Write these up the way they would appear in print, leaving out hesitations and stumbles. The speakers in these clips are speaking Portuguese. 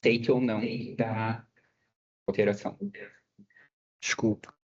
aceite ou não da alteração. Desculpa.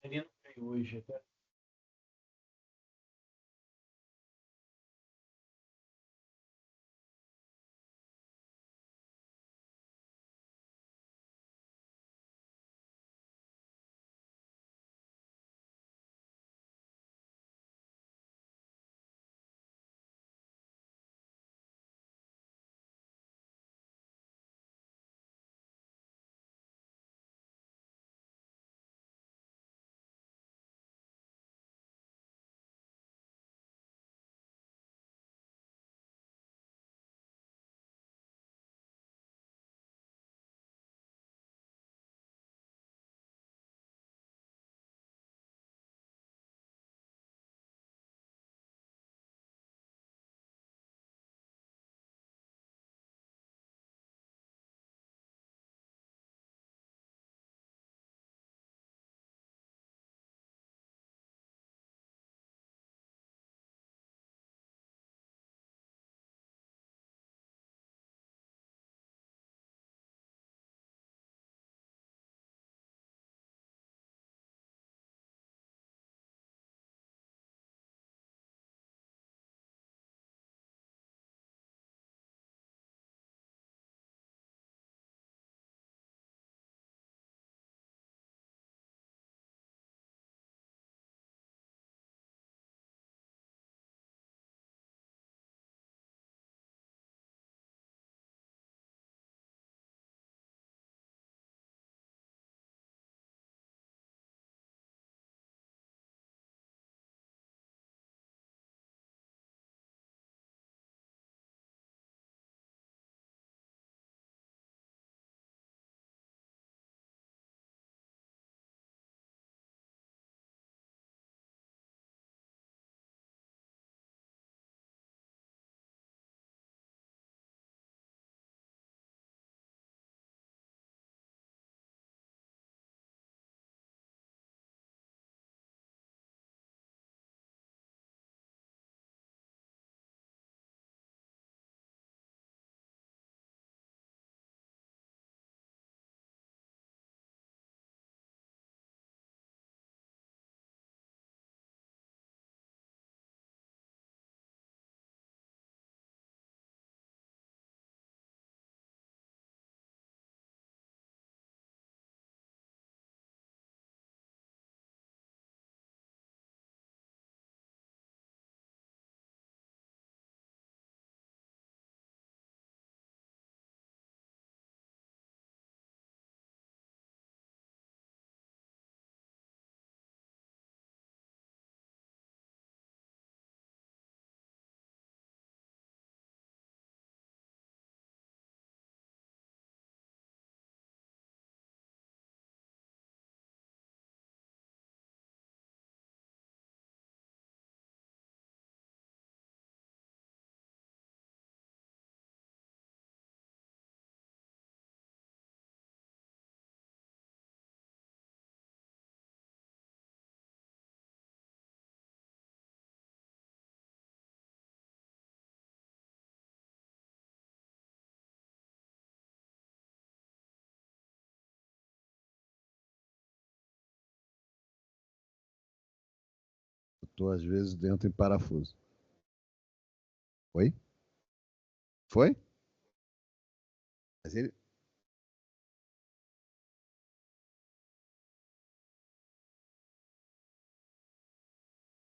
Menino veio hoje até. Estou às vezes dentro em parafuso. Oi? Foi? Mas ele.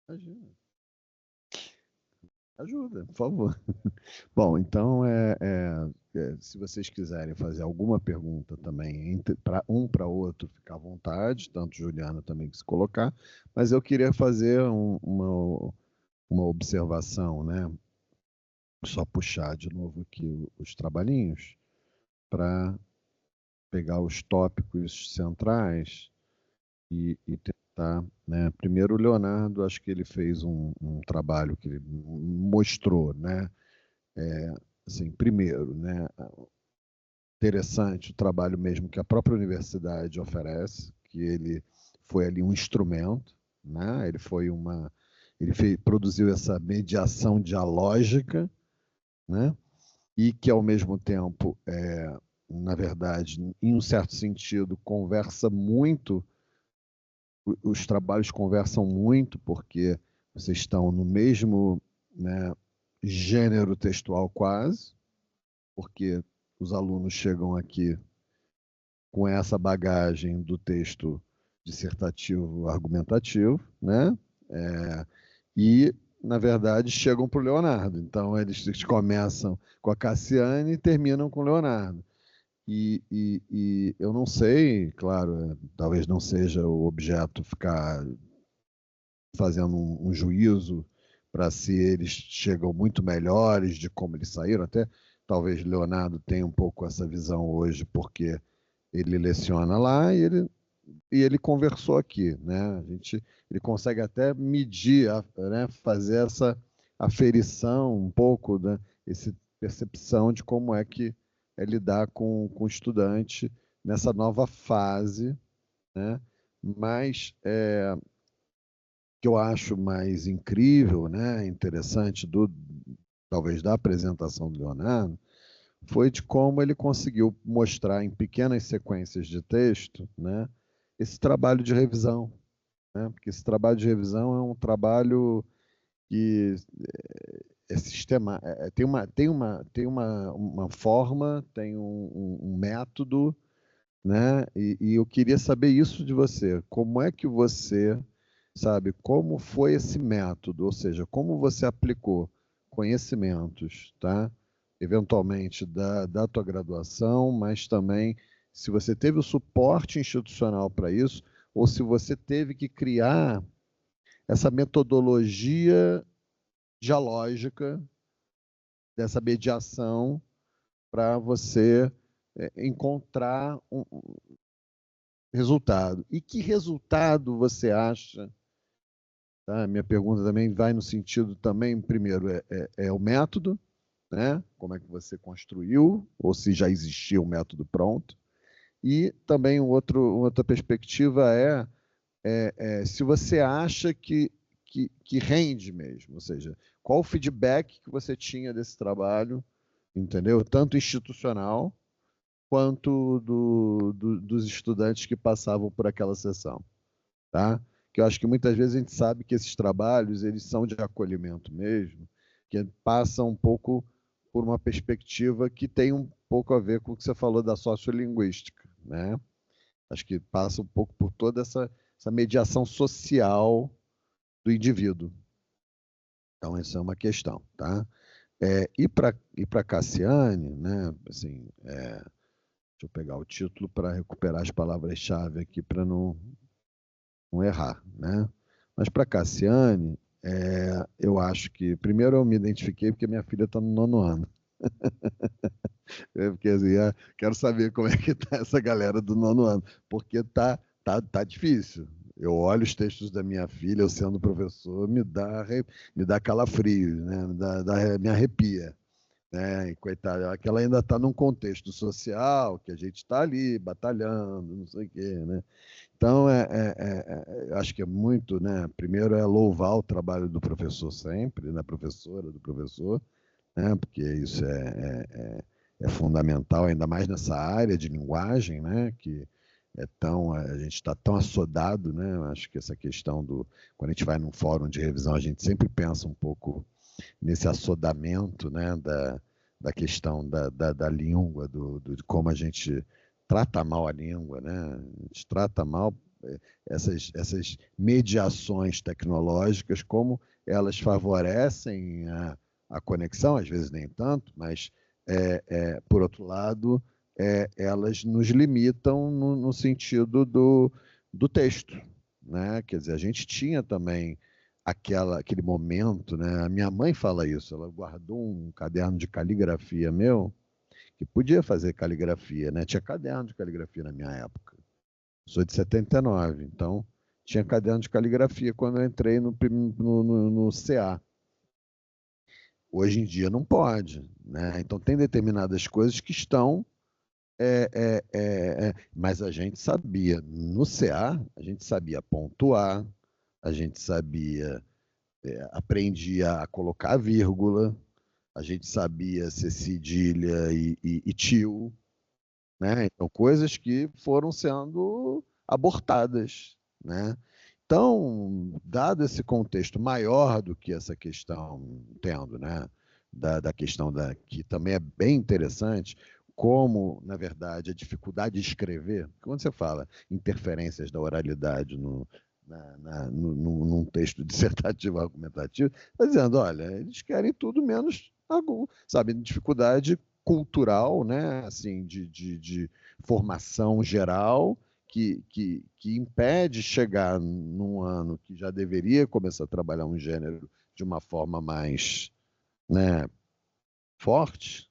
Ajuda, ajuda, por favor. Bom, então, se vocês quiserem fazer alguma pergunta também, para um para outro, ficar à vontade, tanto Juliana também que se colocar, mas eu queria fazer uma observação, né? Só puxar de novo aqui os trabalhinhos para pegar os tópicos centrais e tentar, né? Primeiro, o Leonardo, acho que ele fez um trabalho que ele mostrou, né? Assim, primeiro, né? Interessante o trabalho mesmo que a própria universidade oferece, que ele foi ali um instrumento, né? Produziu essa mediação dialógica, né? E que ao mesmo tempo, na verdade, em um certo sentido, conversa muito os trabalhos conversam muito, porque vocês estão no mesmo, né, gênero textual quase, porque os alunos chegam aqui com essa bagagem do texto dissertativo argumentativo, né? E, na verdade, chegam para o Leonardo. Então, eles começam com a Cassiane e terminam com o Leonardo. E eu não sei, claro, talvez não seja o objeto ficar fazendo um juízo para se eles chegam muito melhores de como eles saíram. Até talvez Leonardo tenha um pouco essa visão hoje, porque ele leciona lá e ele conversou aqui, né? Ele consegue até medir, né? Fazer essa aferição um pouco, né? Essa percepção de como é que é lidar com o estudante nessa nova fase, né? Mas que eu acho mais incrível, né? Interessante talvez da apresentação do Leonardo foi de como ele conseguiu mostrar em pequenas sequências de texto, né, esse trabalho de revisão, né, porque esse trabalho de revisão é um trabalho que é sistema, tem uma forma, tem um método, né, e eu queria saber isso de você. Como é que você, sabe, como foi esse método, ou seja, como você aplicou conhecimentos, tá? Eventualmente da tua graduação, mas também se você teve o suporte institucional para isso, ou se você teve que criar essa metodologia dialógica, dessa mediação, para você encontrar um resultado. E que resultado você acha? Tá? Minha pergunta também vai no sentido também, primeiro, é o método, né? Como é que você construiu, ou se já existia o método pronto. E também outra perspectiva se você acha que rende mesmo, ou seja, qual o feedback que você tinha desse trabalho, entendeu? Tanto institucional quanto dos estudantes que passavam por aquela sessão, tá? Que eu acho que muitas vezes a gente sabe que esses trabalhos eles são de acolhimento mesmo, que passam um pouco por uma perspectiva que tem um pouco a ver com o que você falou da sociolinguística, né? Acho que passa um pouco por toda essa mediação social do indivíduo. Então, essa é uma questão, tá? E para Cassiane, né? Assim, deixa eu pegar o título para recuperar as palavras-chave aqui para não errar, né? Mas para Cassiane, eu acho que primeiro eu me identifiquei porque minha filha está no 9º ano. Porque assim, quero saber como é que está essa galera do 9º ano, porque tá difícil. Eu olho os textos da minha filha, eu sendo professor, me dá calafrio, né? Me arrepia. Né? E, coitada, que ela ainda está num contexto social, que a gente está ali batalhando, não sei o quê, né? Então, eu acho que é muito, né? Primeiro é louvar o trabalho do professor sempre, da professora, do professor, né? Porque isso é fundamental, ainda mais nessa área de linguagem, né? Que a gente está tão assodado, né? Eu acho que essa questão quando a gente vai num fórum de revisão, a gente sempre pensa um pouco nesse assodamento, né? Da questão da língua, de como a gente trata mal a língua, né? A gente trata mal essas mediações tecnológicas, como elas favorecem a conexão, às vezes nem tanto, mas, por outro lado, elas nos limitam no sentido do texto, né? Quer dizer, a gente tinha também aquele momento, né? A minha mãe fala isso, ela guardou um caderno de caligrafia meu, que podia fazer caligrafia, né? Tinha caderno de caligrafia na minha época. Sou de 79, então tinha caderno de caligrafia quando eu entrei no CA. Hoje em dia não pode, né? Então tem determinadas coisas que estão, mas a gente sabia, no CA, a gente sabia pontuar, a gente sabia, aprendia a colocar vírgula, a gente sabia ser cedilha e tio, né? Então, coisas que foram sendo abortadas, né? Então, dado esse contexto maior do que essa questão, entendo, né, da questão que também é bem interessante, como, na verdade, a dificuldade de escrever, quando você fala interferências da oralidade num texto dissertativo argumentativo, está dizendo, olha, eles querem tudo menos, sabe, dificuldade cultural, né, assim, de formação geral, que impede chegar num ano que já deveria começar a trabalhar um gênero de uma forma mais, né, forte,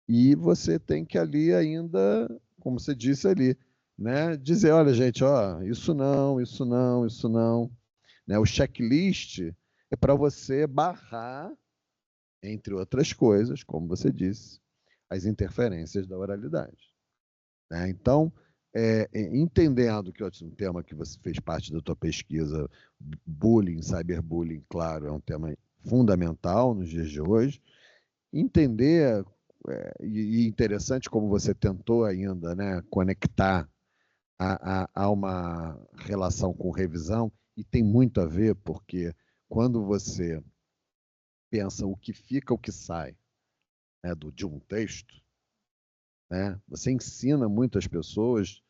e você tem que ali ainda, como você disse ali, né, dizer, olha, gente, ó, isso não, isso não, isso não. Né? O checklist é para você barrar, entre outras coisas, como você disse, as interferências da oralidade. Né? Então, entendendo que um tema que você fez parte da tua pesquisa, bullying, cyberbullying, claro, é um tema fundamental nos dias de hoje, entender, e interessante como você tentou ainda, né, conectar a uma relação com revisão, e tem muito a ver, porque quando você pensa o que fica, o que sai, né, de um texto, né, você ensina muitas pessoas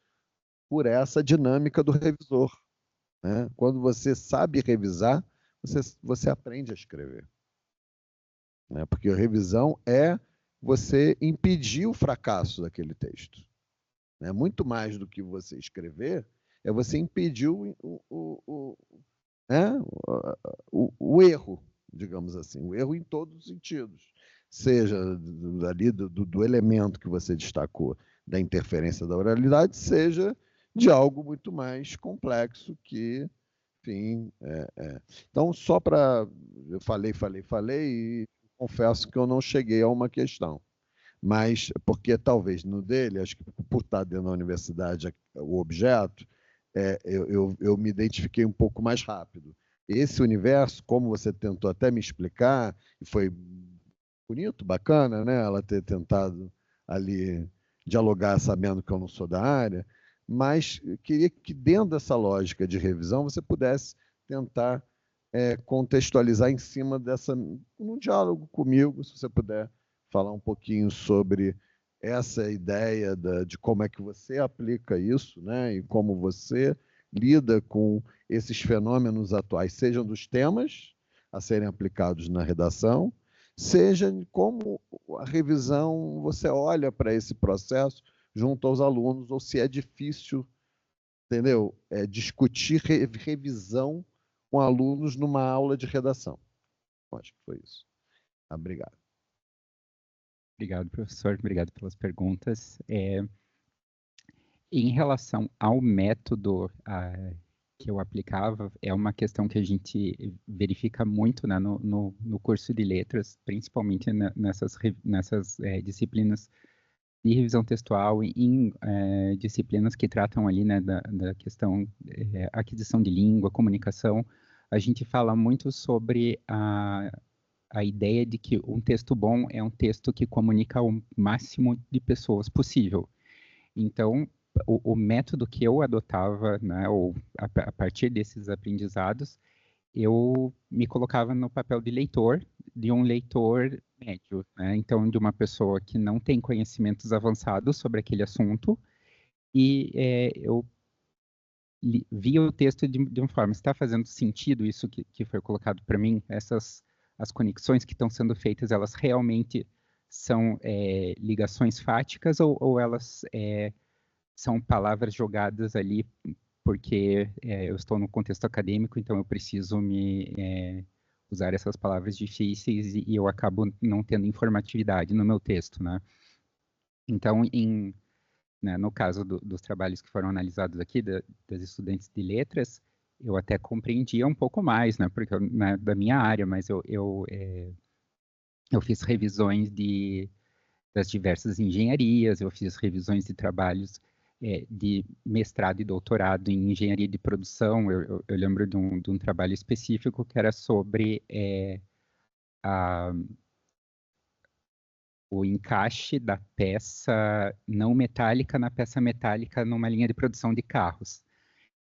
por essa dinâmica do revisor. Né? Quando você sabe revisar, você aprende a escrever. Né? Porque a revisão é você impedir o fracasso daquele texto. Né? Muito mais do que você escrever, é você impedir né? o erro, digamos assim, o erro em todos os sentidos. Seja ali do elemento que você destacou, da interferência da oralidade, seja de algo muito mais complexo que, enfim. Então, só para. Eu falei, e confesso que eu não cheguei a uma questão. Mas, porque talvez no dele, acho que por estar dentro da universidade o objeto, eu me identifiquei um pouco mais rápido. Esse universo, como você tentou até me explicar, e foi bonito, bacana, né? Ela ter tentado ali dialogar sabendo que eu não sou da área, mas eu queria que dentro dessa lógica de revisão você pudesse tentar contextualizar em cima dessa, num diálogo comigo, se você puder falar um pouquinho sobre essa ideia de como é que você aplica isso, né? E como você lida com esses fenômenos atuais, sejam dos temas a serem aplicados na redação, seja como a revisão, você olha para esse processo junto aos alunos, ou se é difícil, entendeu? Discutir revisão com alunos numa aula de redação. Acho que foi isso. Obrigado. Obrigado, professor. Obrigado pelas perguntas. Em relação ao método que eu aplicava, é uma questão que a gente verifica muito, né, no curso de letras, principalmente nessas disciplinas de revisão textual, em disciplinas que tratam ali, né, da questão aquisição de língua, comunicação. A gente fala muito sobre a ideia de que um texto bom é um texto que comunica ao máximo de pessoas possível. Então, o método que eu adotava, né, ou a partir desses aprendizados, eu me colocava no papel de leitor, de um leitor médio, né? Então, de uma pessoa que não tem conhecimentos avançados sobre aquele assunto, e eu via o texto de uma forma, está fazendo sentido isso que foi colocado para mim? As conexões que estão sendo feitas, elas realmente são ligações fáticas ou elas são palavras jogadas ali porque eu estou no contexto acadêmico, então eu preciso usar essas palavras difíceis e eu acabo não tendo informatividade no meu texto, né? Então, né, no caso dos trabalhos que foram analisados aqui, das estudantes de letras, eu até compreendia um pouco mais, né, porque da minha área, mas eu fiz revisões das diversas engenharias, eu fiz revisões de trabalhos de mestrado e doutorado em engenharia de produção. Eu lembro de um trabalho específico que era sobre o encaixe da peça não metálica na peça metálica numa linha de produção de carros.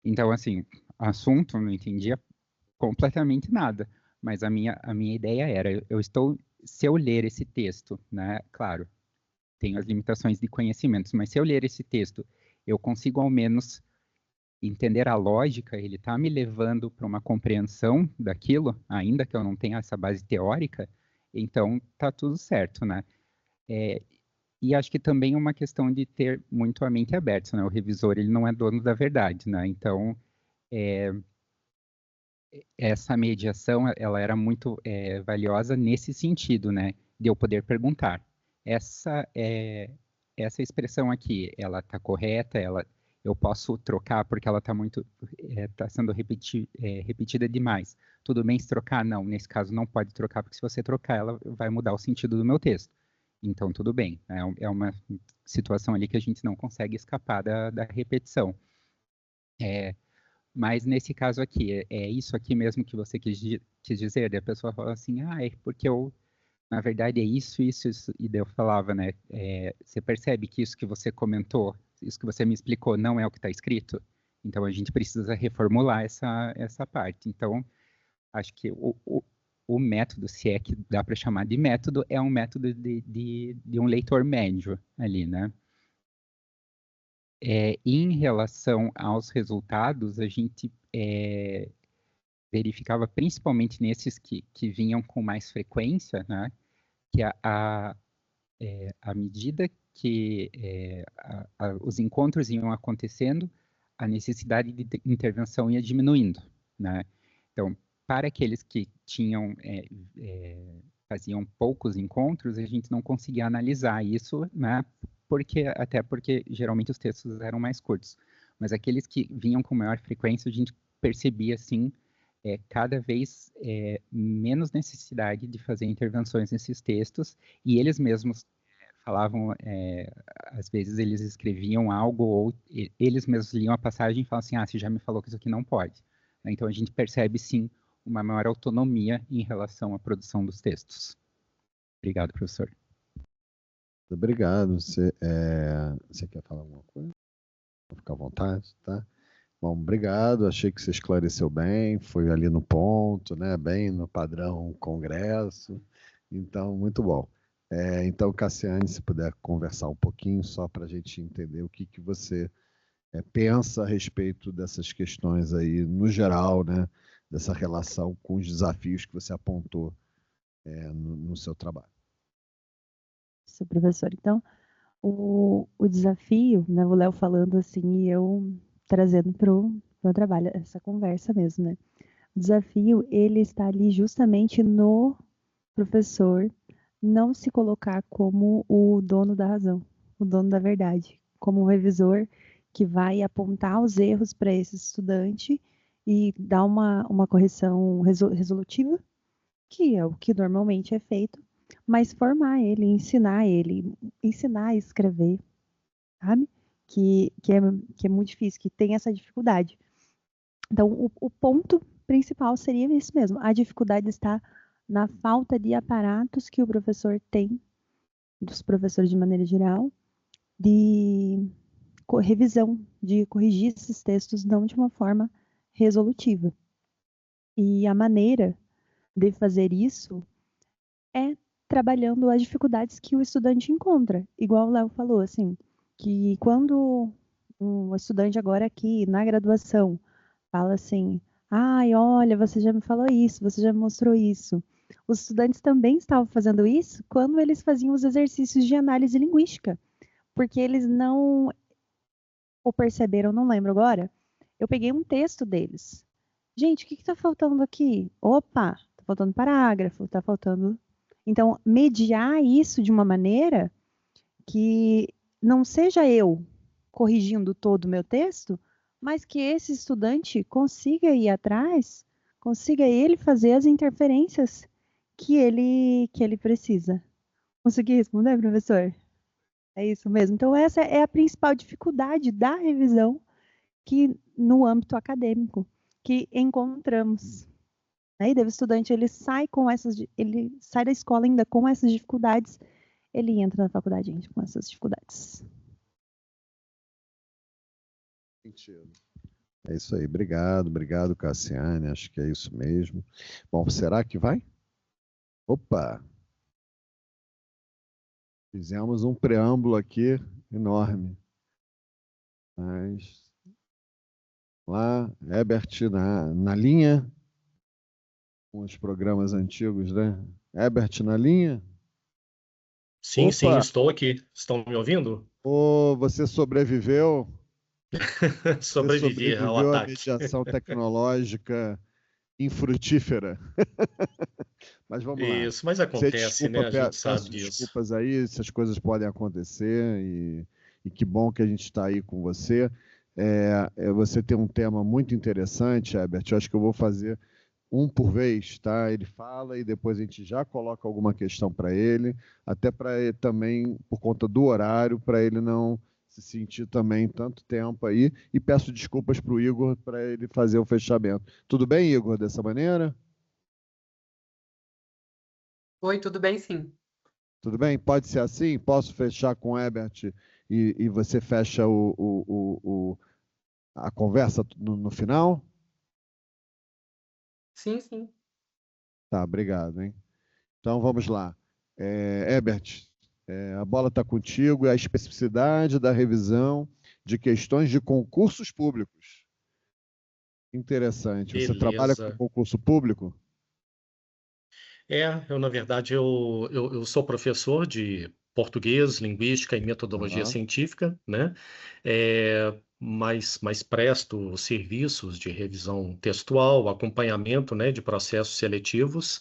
Então, assim, assunto, não entendia completamente nada. Mas a minha ideia era, se eu ler esse texto, né, claro, tenho as limitações de conhecimentos, mas se eu ler esse texto, eu consigo ao menos entender a lógica, ele está me levando para uma compreensão daquilo, ainda que eu não tenha essa base teórica, então tá tudo certo, né? E acho que também é uma questão de ter muito a mente aberta, né? O revisor, ele não é dono da verdade, né? Então, essa mediação, ela era muito valiosa nesse sentido, né? De eu poder perguntar. Essa expressão aqui, ela está correta, eu posso trocar porque ela está sendo repetida demais. Tudo bem se trocar? Não, nesse caso não pode trocar, porque se você trocar, ela vai mudar o sentido do meu texto. Então, tudo bem. É uma situação ali que a gente não consegue escapar da repetição. Mas nesse caso aqui, é isso aqui mesmo que você quis dizer? Daí a pessoa fala assim, é porque na verdade é isso, isso, isso. E daí eu falava, né, você percebe que isso que você comentou, isso que você me explicou não é o que está escrito? Então a gente precisa reformular essa parte. Então, acho que o método, se é que dá para chamar de método, é um método de um leitor médio ali, né? Em relação aos resultados, a gente verificava principalmente nesses que vinham com mais frequência, né, que à medida que os encontros iam acontecendo, a necessidade de intervenção ia diminuindo, né? Então, para aqueles que faziam poucos encontros, a gente não conseguia analisar isso, né? Até porque geralmente os textos eram mais curtos. Mas aqueles que vinham com maior frequência, a gente percebia, assim, cada vez menos necessidade de fazer intervenções nesses textos, e eles mesmos falavam, às vezes eles escreviam algo, ou eles mesmos liam a passagem e falavam assim, você já me falou que isso aqui não pode. Então a gente percebe, sim, uma maior autonomia em relação à produção dos textos. Obrigado, professor. Obrigado. Você quer falar alguma coisa? Vou ficar à vontade, tá? Bom, obrigado. Achei que você esclareceu bem, foi ali no ponto, né? Bem no padrão congresso. Então, muito bom. Então, Cassiane, se puder conversar um pouquinho só para a gente entender o que você pensa a respeito dessas questões aí, no geral, né? Dessa relação com os desafios que você apontou no seu trabalho. Sou professor. Então, o desafio, né, o Léo falando assim e eu trazendo para o meu trabalho, essa conversa mesmo, né? O desafio, ele está ali justamente no professor não se colocar como o dono da razão, o dono da verdade, como o revisor que vai apontar os erros para esse estudante e dar uma correção resolutiva, que é o que normalmente é feito, mas formar ele, ensinar a escrever, sabe? Que é muito difícil, que tem essa dificuldade. Então, o ponto principal seria isso mesmo. A dificuldade está na falta de aparatos que o professor tem, dos professores de maneira geral, de revisão, de corrigir esses textos não de uma forma resolutiva. E a maneira de fazer isso é trabalhando as dificuldades que o estudante encontra. Igual o Léo falou, assim, que quando um estudante agora aqui na graduação fala assim, ai, olha, você já me falou isso, você já me mostrou isso. Os estudantes também estavam fazendo isso quando eles faziam os exercícios de análise linguística, porque eles não ou perceberam, não lembro agora, eu peguei um texto deles. Gente, o que está faltando aqui? Opa, está faltando parágrafo, está faltando... Então, mediar isso de uma maneira que não seja eu corrigindo todo o meu texto, mas que esse estudante consiga ir atrás, consiga ele fazer as interferências que ele precisa. Consegui responder, professor? É isso mesmo. Então, essa é a principal dificuldade da revisão que no âmbito acadêmico que encontramos. Aí, o estudante ele sai da escola ainda com essas dificuldades, ele entra na faculdade ainda com essas dificuldades. Sentido. É isso aí. Obrigado, Cassiane. Acho que é isso mesmo. Bom, será que vai? Opa! Fizemos um preâmbulo aqui enorme. Mas lá, Herbert na linha, com os programas antigos, né? Herbert na linha. Sim, sim, Opa! estou aqui. Estão me ouvindo? Você sobreviveu? Você Sobreviver ao sobreviveu à ataque. mediação tecnológica infrutífera. Mas vamos lá. Isso, mas Você acontece, desculpa, né? A gente sabe peço disso. desculpas aí, essas coisas podem acontecer e que bom que a gente está aí com você. Você tem um tema muito interessante, Herbert. Eu acho que eu vou fazer um por vez, tá? Ele fala e depois a gente já coloca alguma questão para ele, até para ele também, por conta do horário, para ele não se sentir também tanto tempo aí. E peço desculpas para o Igor para ele fazer o fechamento. Tudo bem, Igor, dessa maneira? Oi, tudo bem, sim. Tudo bem? Pode ser assim? Posso fechar com o Herbert e você fecha a conversa no final? Sim, sim. Tá, obrigado, hein? Então vamos lá. Herbert, a bola está contigo. É a especificidade da revisão de questões de concursos públicos. Interessante. Você trabalha com Beleza. concurso público? Na verdade, eu sou professor de português, linguística e metodologia Aham. científica, né? Mas presto serviços de revisão textual, acompanhamento, né, de processos seletivos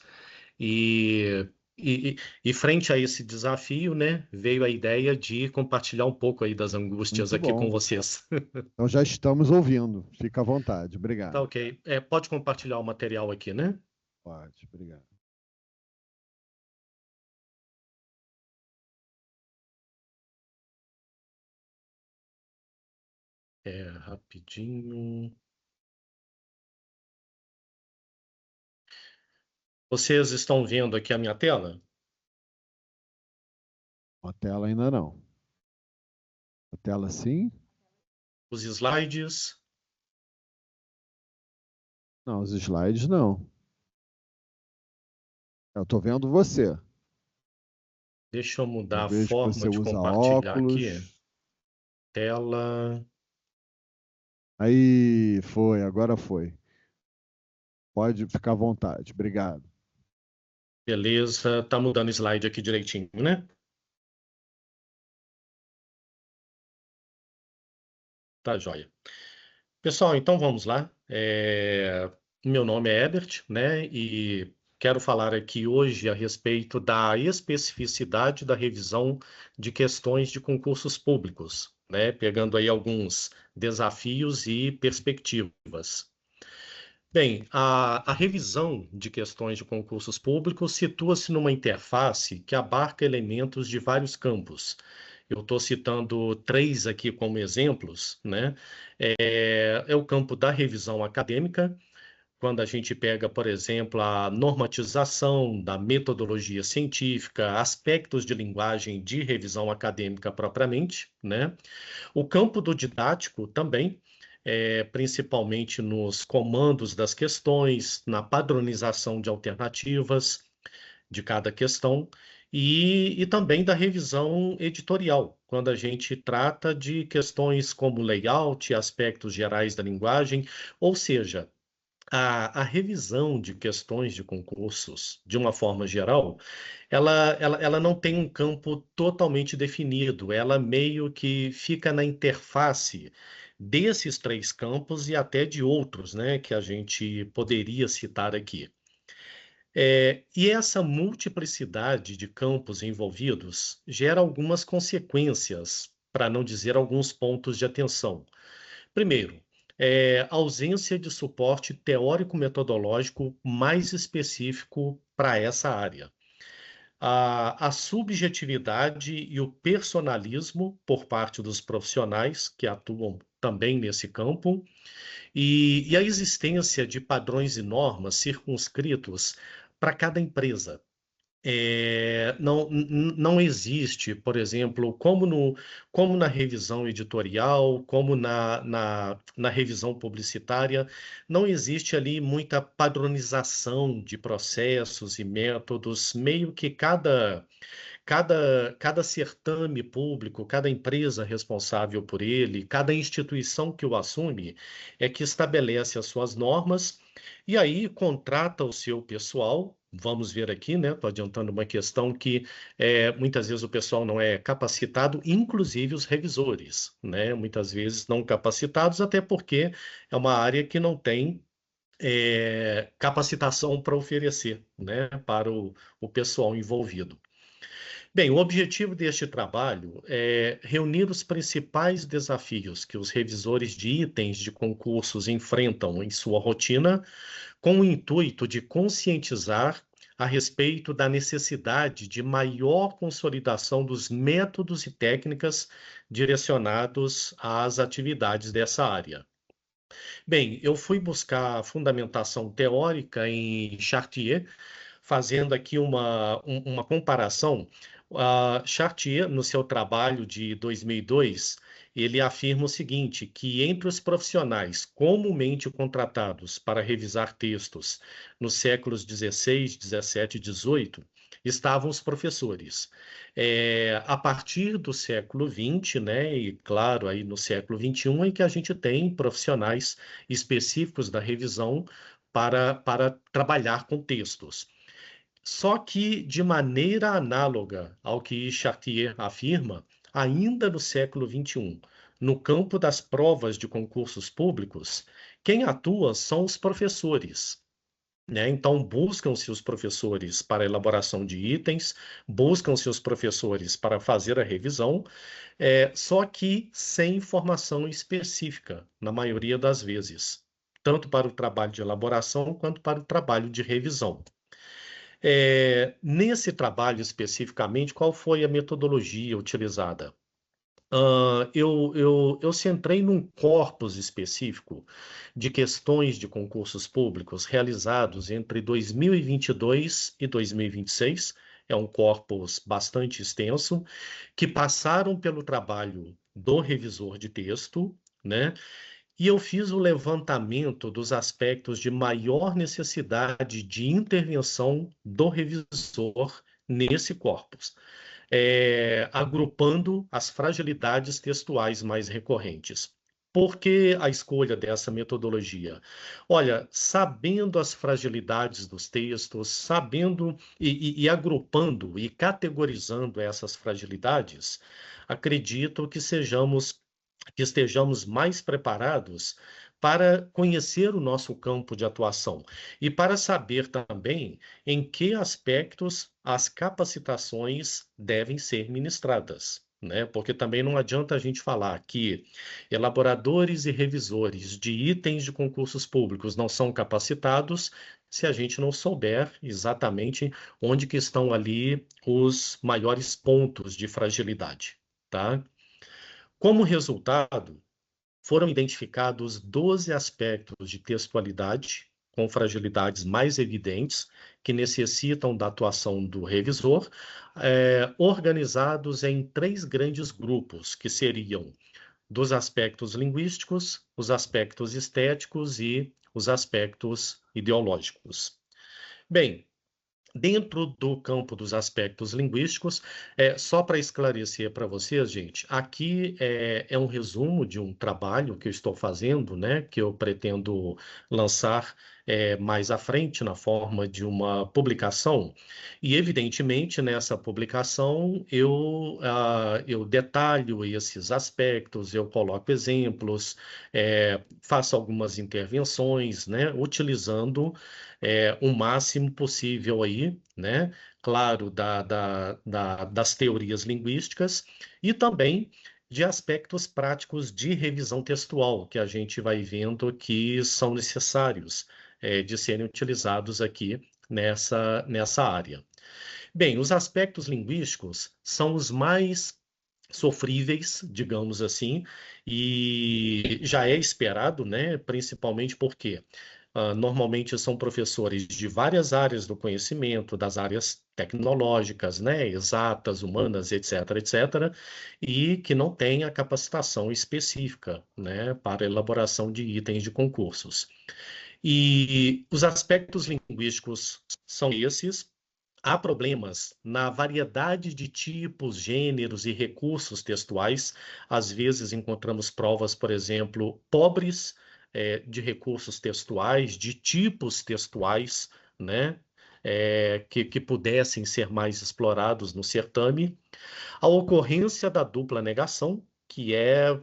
e, e, e frente a esse desafio, né, veio a ideia de compartilhar um pouco aí das angústias Muito aqui com bom. vocês. Então já estamos ouvindo. Fica à vontade. Tá Obrigado. ok. Pode compartilhar o material aqui, né? Pode, obrigado. Rapidinho. Vocês estão vendo aqui a minha tela? A tela ainda não. A tela sim? Os slides? Não, os slides não. Eu estou vendo você. Deixa eu Eu mudar a vejo que forma você de usa compartilhar aqui. óculos. Tela. Aí, foi, agora foi. Pode ficar à vontade. Obrigado. Beleza. Tá mudando o slide aqui direitinho, né? Tá, joia. Pessoal, então vamos lá. Meu nome é Herbert, né? E quero falar aqui hoje a respeito da especificidade da revisão de questões de concursos públicos, né? Pegando aí alguns desafios e perspectivas. Bem, a revisão de questões de concursos públicos situa-se numa interface que abarca elementos de vários campos. Eu estou citando três aqui como exemplos, né? É o campo da revisão acadêmica, quando a gente pega, por exemplo, a normatização da metodologia científica, aspectos de linguagem de revisão acadêmica propriamente, né? O campo do didático também, principalmente nos comandos das questões, na padronização de alternativas de cada questão, e também da revisão editorial, quando a gente trata de questões como layout, aspectos gerais da linguagem, ou seja, a revisão de questões de concursos, de uma forma geral, ela não tem um campo totalmente definido, ela meio que fica na interface desses três campos e até de outros, né, que a gente poderia citar aqui. E essa multiplicidade de campos envolvidos gera algumas consequências, para não dizer alguns pontos de atenção. Primeiro, ausência de suporte teórico-metodológico mais específico para essa área. A subjetividade e o personalismo por parte dos profissionais que atuam também nesse campo, e a existência de padrões e normas circunscritos para cada empresa. não existe, por exemplo, como na revisão editorial, como na revisão publicitária, não existe ali muita padronização de processos e métodos, meio que cada certame público, cada empresa responsável por ele, cada instituição que o assume, é que estabelece as suas normas e aí contrata o seu pessoal. Vamos ver aqui, né? Estou adiantando uma questão que muitas vezes o pessoal não é capacitado, inclusive os revisores, né? Muitas vezes não capacitados, até porque é uma área que não tem capacitação para oferecer, né? Para o pessoal envolvido. Bem, o objetivo deste trabalho é reunir os principais desafios que os revisores de itens de concursos enfrentam em sua rotina, com o intuito de conscientizar a respeito da necessidade de maior consolidação dos métodos e técnicas direcionados às atividades dessa área. Bem, eu fui buscar fundamentação teórica em Chartier, fazendo aqui uma comparação. Chartier, no seu trabalho de 2002, ele afirma o seguinte, que entre os profissionais comumente contratados para revisar textos nos séculos 16, 17 e 18, estavam os professores. A partir do século 20, né, e claro, aí no século 21, é que a gente tem profissionais específicos da revisão para trabalhar com textos. Só que, de maneira análoga ao que Chartier afirma, ainda no século XXI, no campo das provas de concursos públicos, quem atua são os professores, né? Então, buscam-se os professores para a elaboração de itens, buscam-se os professores para fazer a revisão, só que sem informação específica, na maioria das vezes, tanto para o trabalho de elaboração quanto para o trabalho de revisão. Nesse trabalho especificamente, qual foi a metodologia utilizada? Eu centrei num corpus específico de questões de concursos públicos realizados entre 2022 e 2026. É um corpus bastante extenso, que passaram pelo trabalho do revisor de texto, né? E eu fiz o levantamento dos aspectos de maior necessidade de intervenção do revisor nesse corpus, agrupando as fragilidades textuais mais recorrentes. Por que a escolha dessa metodologia? Olha, sabendo as fragilidades dos textos, sabendo e agrupando e categorizando essas fragilidades, acredito que estejamos mais preparados para conhecer o nosso campo de atuação e para saber também em que aspectos as capacitações devem ser ministradas, né? Porque também não adianta a gente falar que elaboradores e revisores de itens de concursos públicos não são capacitados se a gente não souber exatamente onde que estão ali os maiores pontos de fragilidade, tá? Como resultado, foram identificados 12 aspectos de textualidade com fragilidades mais evidentes que necessitam da atuação do revisor, organizados em 3 grandes grupos, que seriam dos aspectos linguísticos, os aspectos estéticos e os aspectos ideológicos. Bem, dentro do campo dos aspectos linguísticos, só para esclarecer para vocês, gente, aqui é um resumo de um trabalho que eu estou fazendo, né, que eu pretendo lançar mais à frente na forma de uma publicação. E, evidentemente, nessa publicação eu detalho esses aspectos, eu coloco exemplos, faço algumas intervenções, né, utilizando o máximo possível aí, né? Claro, das teorias linguísticas e também de aspectos práticos de revisão textual, que a gente vai vendo que são necessários de serem utilizados aqui nessa área. Bem, os aspectos linguísticos são os mais sofríveis, digamos assim, e já é esperado, né? Principalmente porque normalmente são professores de várias áreas do conhecimento, das áreas tecnológicas, né, exatas, humanas, etc., etc., e que não têm a capacitação específica, né, para elaboração de itens de concursos. E os aspectos linguísticos são esses. Há problemas na variedade de tipos, gêneros e recursos textuais. Às vezes encontramos provas, por exemplo, pobres de recursos textuais, de tipos textuais, né? Que pudessem ser mais explorados no certame. A ocorrência da dupla negação, que é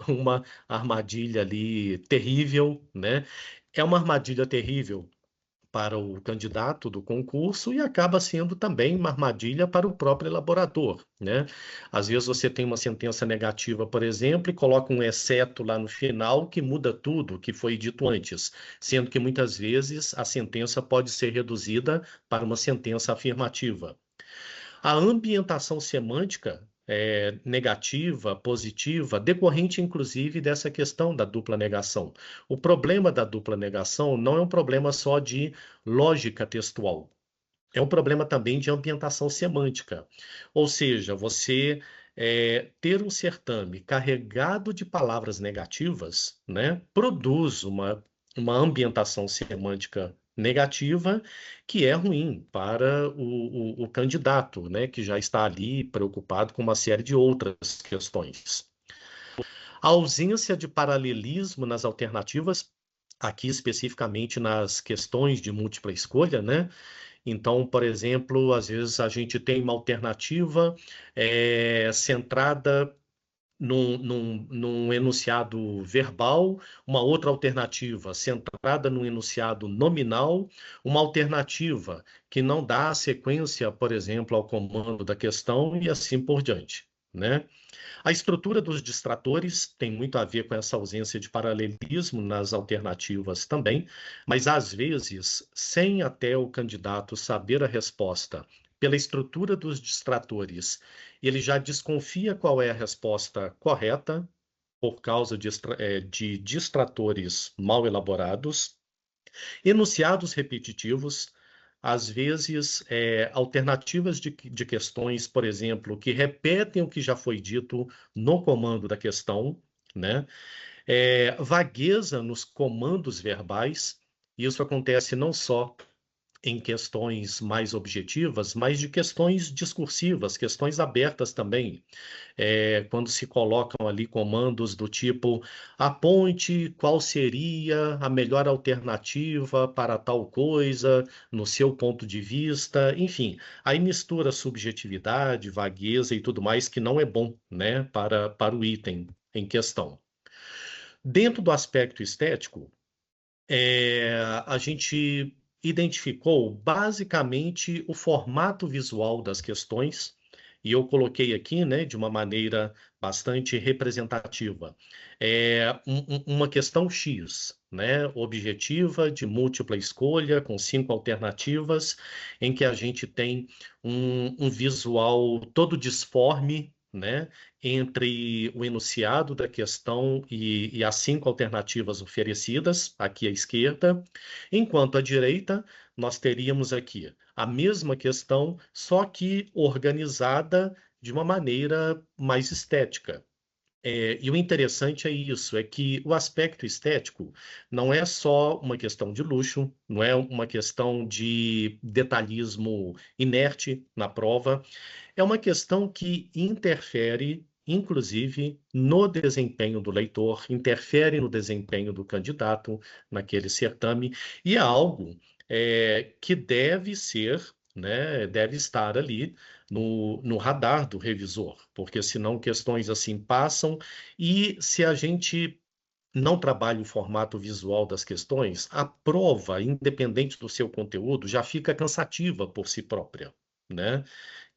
uma armadilha ali terrível, né? É uma armadilha terrível para o candidato do concurso e acaba sendo também uma armadilha para o próprio elaborador, né? Às vezes você tem uma sentença negativa, por exemplo, e coloca um exceto lá no final que muda tudo o que foi dito antes, sendo que muitas vezes a sentença pode ser reduzida para uma sentença afirmativa. A ambientação semântica negativa, positiva, decorrente inclusive dessa questão da dupla negação. O problema da dupla negação não é um problema só de lógica textual, é um problema também de ambientação semântica. Ou seja, você ter um certame carregado de palavras negativas, né, produz uma ambientação semântica negativa que é ruim para o candidato, né, que já está ali preocupado com uma série de outras questões. A ausência de paralelismo nas alternativas, aqui especificamente nas questões de múltipla escolha, né? Então, por exemplo, às vezes a gente tem uma alternativa centrada num enunciado verbal, uma outra alternativa centrada num enunciado nominal, uma alternativa que não dá sequência, por exemplo, ao comando da questão e assim por diante, né? A estrutura dos distratores tem muito a ver com essa ausência de paralelismo nas alternativas também, mas às vezes, sem até o candidato saber a resposta, pela estrutura dos distratores, ele já desconfia qual é a resposta correta por causa de distratores mal elaborados, enunciados repetitivos, às vezes alternativas de questões, por exemplo, que repetem o que já foi dito no comando da questão, né? Vagueza nos comandos verbais. Isso acontece não só em questões mais objetivas, mas de questões discursivas, questões abertas também. Quando se colocam ali comandos do tipo aponte qual seria a melhor alternativa para tal coisa, no seu ponto de vista, enfim, aí mistura subjetividade, vagueza e tudo mais que não é bom, né, para o item em questão. Dentro do aspecto estético, a gente identificou basicamente o formato visual das questões, e eu coloquei aqui, né, de uma maneira bastante representativa. Uma questão X, né, objetiva, de múltipla escolha, com 5 alternativas, em que a gente tem um visual todo disforme, né, entre o enunciado da questão e as 5 alternativas oferecidas, aqui à esquerda, enquanto à direita nós teríamos aqui a mesma questão, só que organizada de uma maneira mais estética. E o interessante é isso, é que o aspecto estético não é só uma questão de luxo, não é uma questão de detalhismo inerte na prova, é uma questão que interfere, inclusive, no desempenho do leitor, interfere no desempenho do candidato naquele certame, e é algo que deve ser, né, deve estar ali no radar do revisor, porque senão questões assim passam, e se a gente não trabalha o formato visual das questões, a prova, independente do seu conteúdo, já fica cansativa por si própria, né?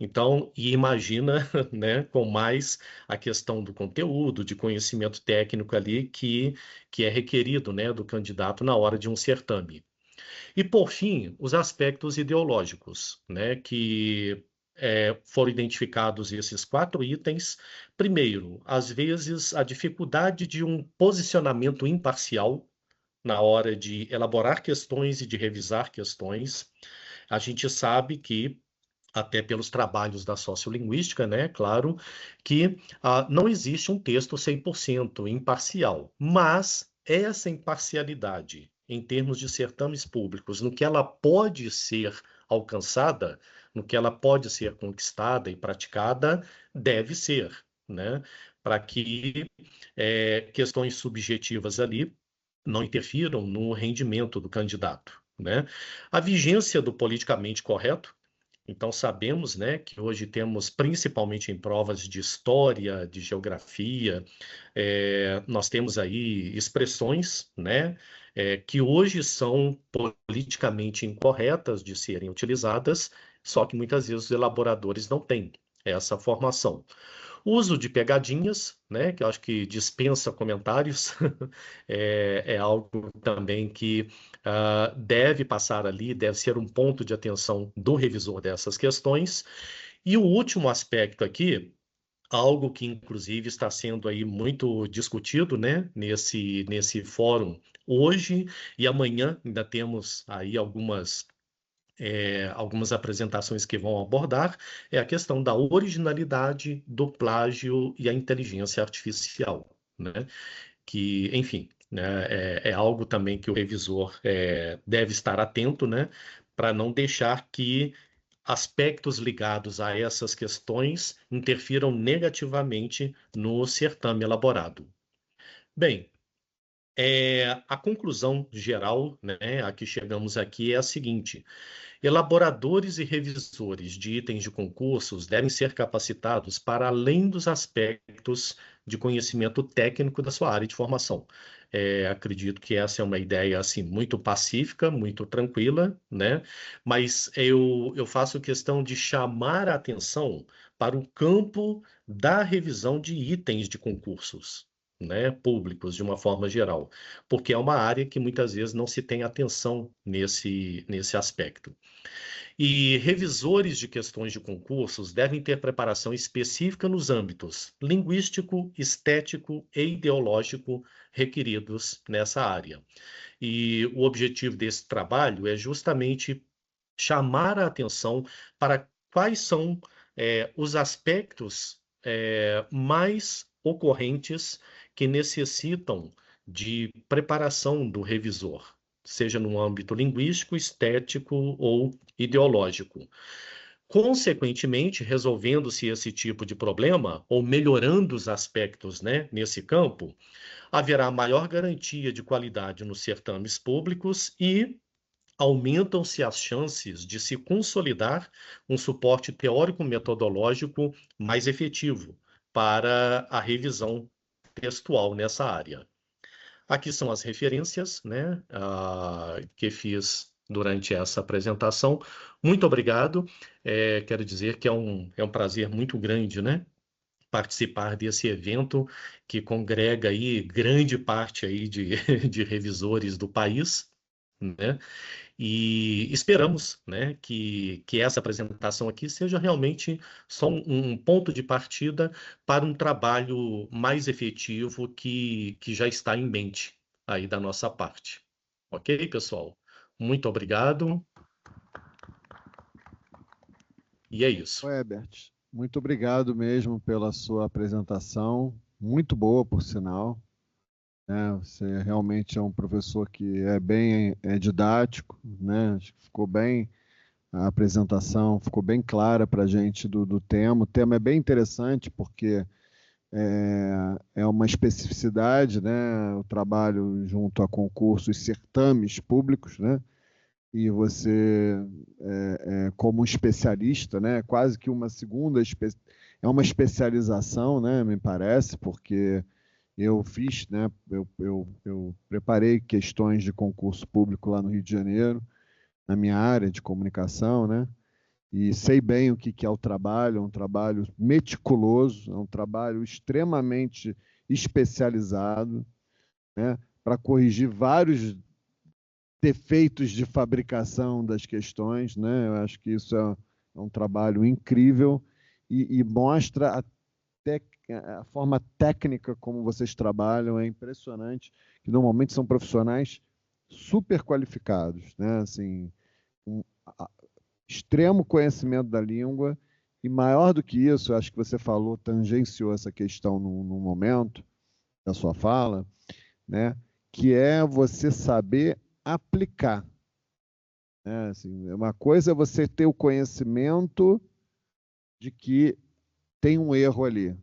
Então, e imagina, né, com mais a questão do conteúdo, de conhecimento técnico ali que é requerido, né, do candidato na hora de um certame. E, por fim, os aspectos ideológicos, né, que foram identificados esses 4 itens. Primeiro, às vezes, a dificuldade de um posicionamento imparcial, na hora de elaborar questões e de revisar questões. A gente sabe que, até pelos trabalhos da sociolinguística, né, claro, que não existe um texto 100% imparcial, mas essa imparcialidade, em termos de certames públicos, no que ela pode ser alcançada, no que ela pode ser conquistada e praticada, deve ser, né, para que questões subjetivas ali não interfiram no rendimento do candidato, né? A vigência do politicamente correto. Então, sabemos, né, que hoje temos, principalmente em provas de história, de geografia, nós temos aí expressões, né, que hoje são politicamente incorretas de serem utilizadas, só que muitas vezes os elaboradores não têm essa formação. Uso de pegadinhas, né, que eu acho que dispensa comentários, é algo também que deve passar ali, deve ser um ponto de atenção do revisor dessas questões. E o último aspecto aqui, algo que inclusive está sendo aí muito discutido, né, nesse fórum hoje e amanhã ainda temos aí algumas apresentações que vão abordar, é a questão da originalidade, do plágio e a inteligência artificial, né? Que, enfim, né, é algo também que o revisor deve estar atento, né? Para não deixar que aspectos ligados a essas questões interfiram negativamente no certame elaborado. Bem, a conclusão geral, né, a que chegamos aqui é a seguinte: elaboradores e revisores de itens de concursos devem ser capacitados para além dos aspectos de conhecimento técnico da sua área de formação. Acredito que essa é uma ideia assim muito pacífica, muito tranquila, né? Mas eu faço questão de chamar a atenção para o campo da revisão de itens de concursos, né, públicos de uma forma geral, porque é uma área que muitas vezes não se tem atenção nesse aspecto. E revisores de questões de concursos devem ter preparação específica nos âmbitos linguístico, estético e ideológico requeridos nessa área. E o objetivo desse trabalho é justamente chamar a atenção para quais são os aspectos mais ocorrentes que necessitam de preparação do revisor, seja no âmbito linguístico, estético ou ideológico. Consequentemente, resolvendo-se esse tipo de problema, ou melhorando os aspectos, né, nesse campo, haverá maior garantia de qualidade nos certames públicos e aumentam-se as chances de se consolidar um suporte teórico-metodológico mais efetivo para a revisão textual nessa área. Aqui são as referências, né, que fiz durante essa apresentação. Muito obrigado. Quero dizer que é um prazer muito grande, né, participar desse evento que congrega aí grande parte aí de revisores do país, né? E esperamos, né, que essa apresentação aqui seja realmente só um ponto de partida para um trabalho mais efetivo que já está em mente aí da nossa parte. Ok, pessoal? Muito obrigado. E é isso. Herbert, muito obrigado mesmo pela sua apresentação, muito boa, por sinal. Você realmente é um professor que é bem didático, né? Acho que ficou bem a apresentação, ficou bem clara para a gente do tema. O tema é bem interessante porque é uma especificidade, né? O trabalho junto a concursos, certames públicos, né? E você, como um especialista, né? Quase que uma segunda, é uma especialização, né? Me parece, porque eu fiz, né? Eu preparei questões de concurso público lá no Rio de Janeiro, na minha área de comunicação, né? E sei bem o que é o trabalho, é um trabalho meticuloso, é um trabalho extremamente especializado, né? Para corrigir vários defeitos de fabricação das questões, né? Eu acho que isso é um trabalho incrível e mostra a forma técnica como vocês trabalham, é impressionante, que normalmente são profissionais super qualificados, né? Assim, extremo conhecimento da língua, e maior do que isso, acho que você falou, tangenciou essa questão no momento da sua fala, né? Que é você saber aplicar. Né? Assim, uma coisa é você ter o conhecimento de que tem um erro ali.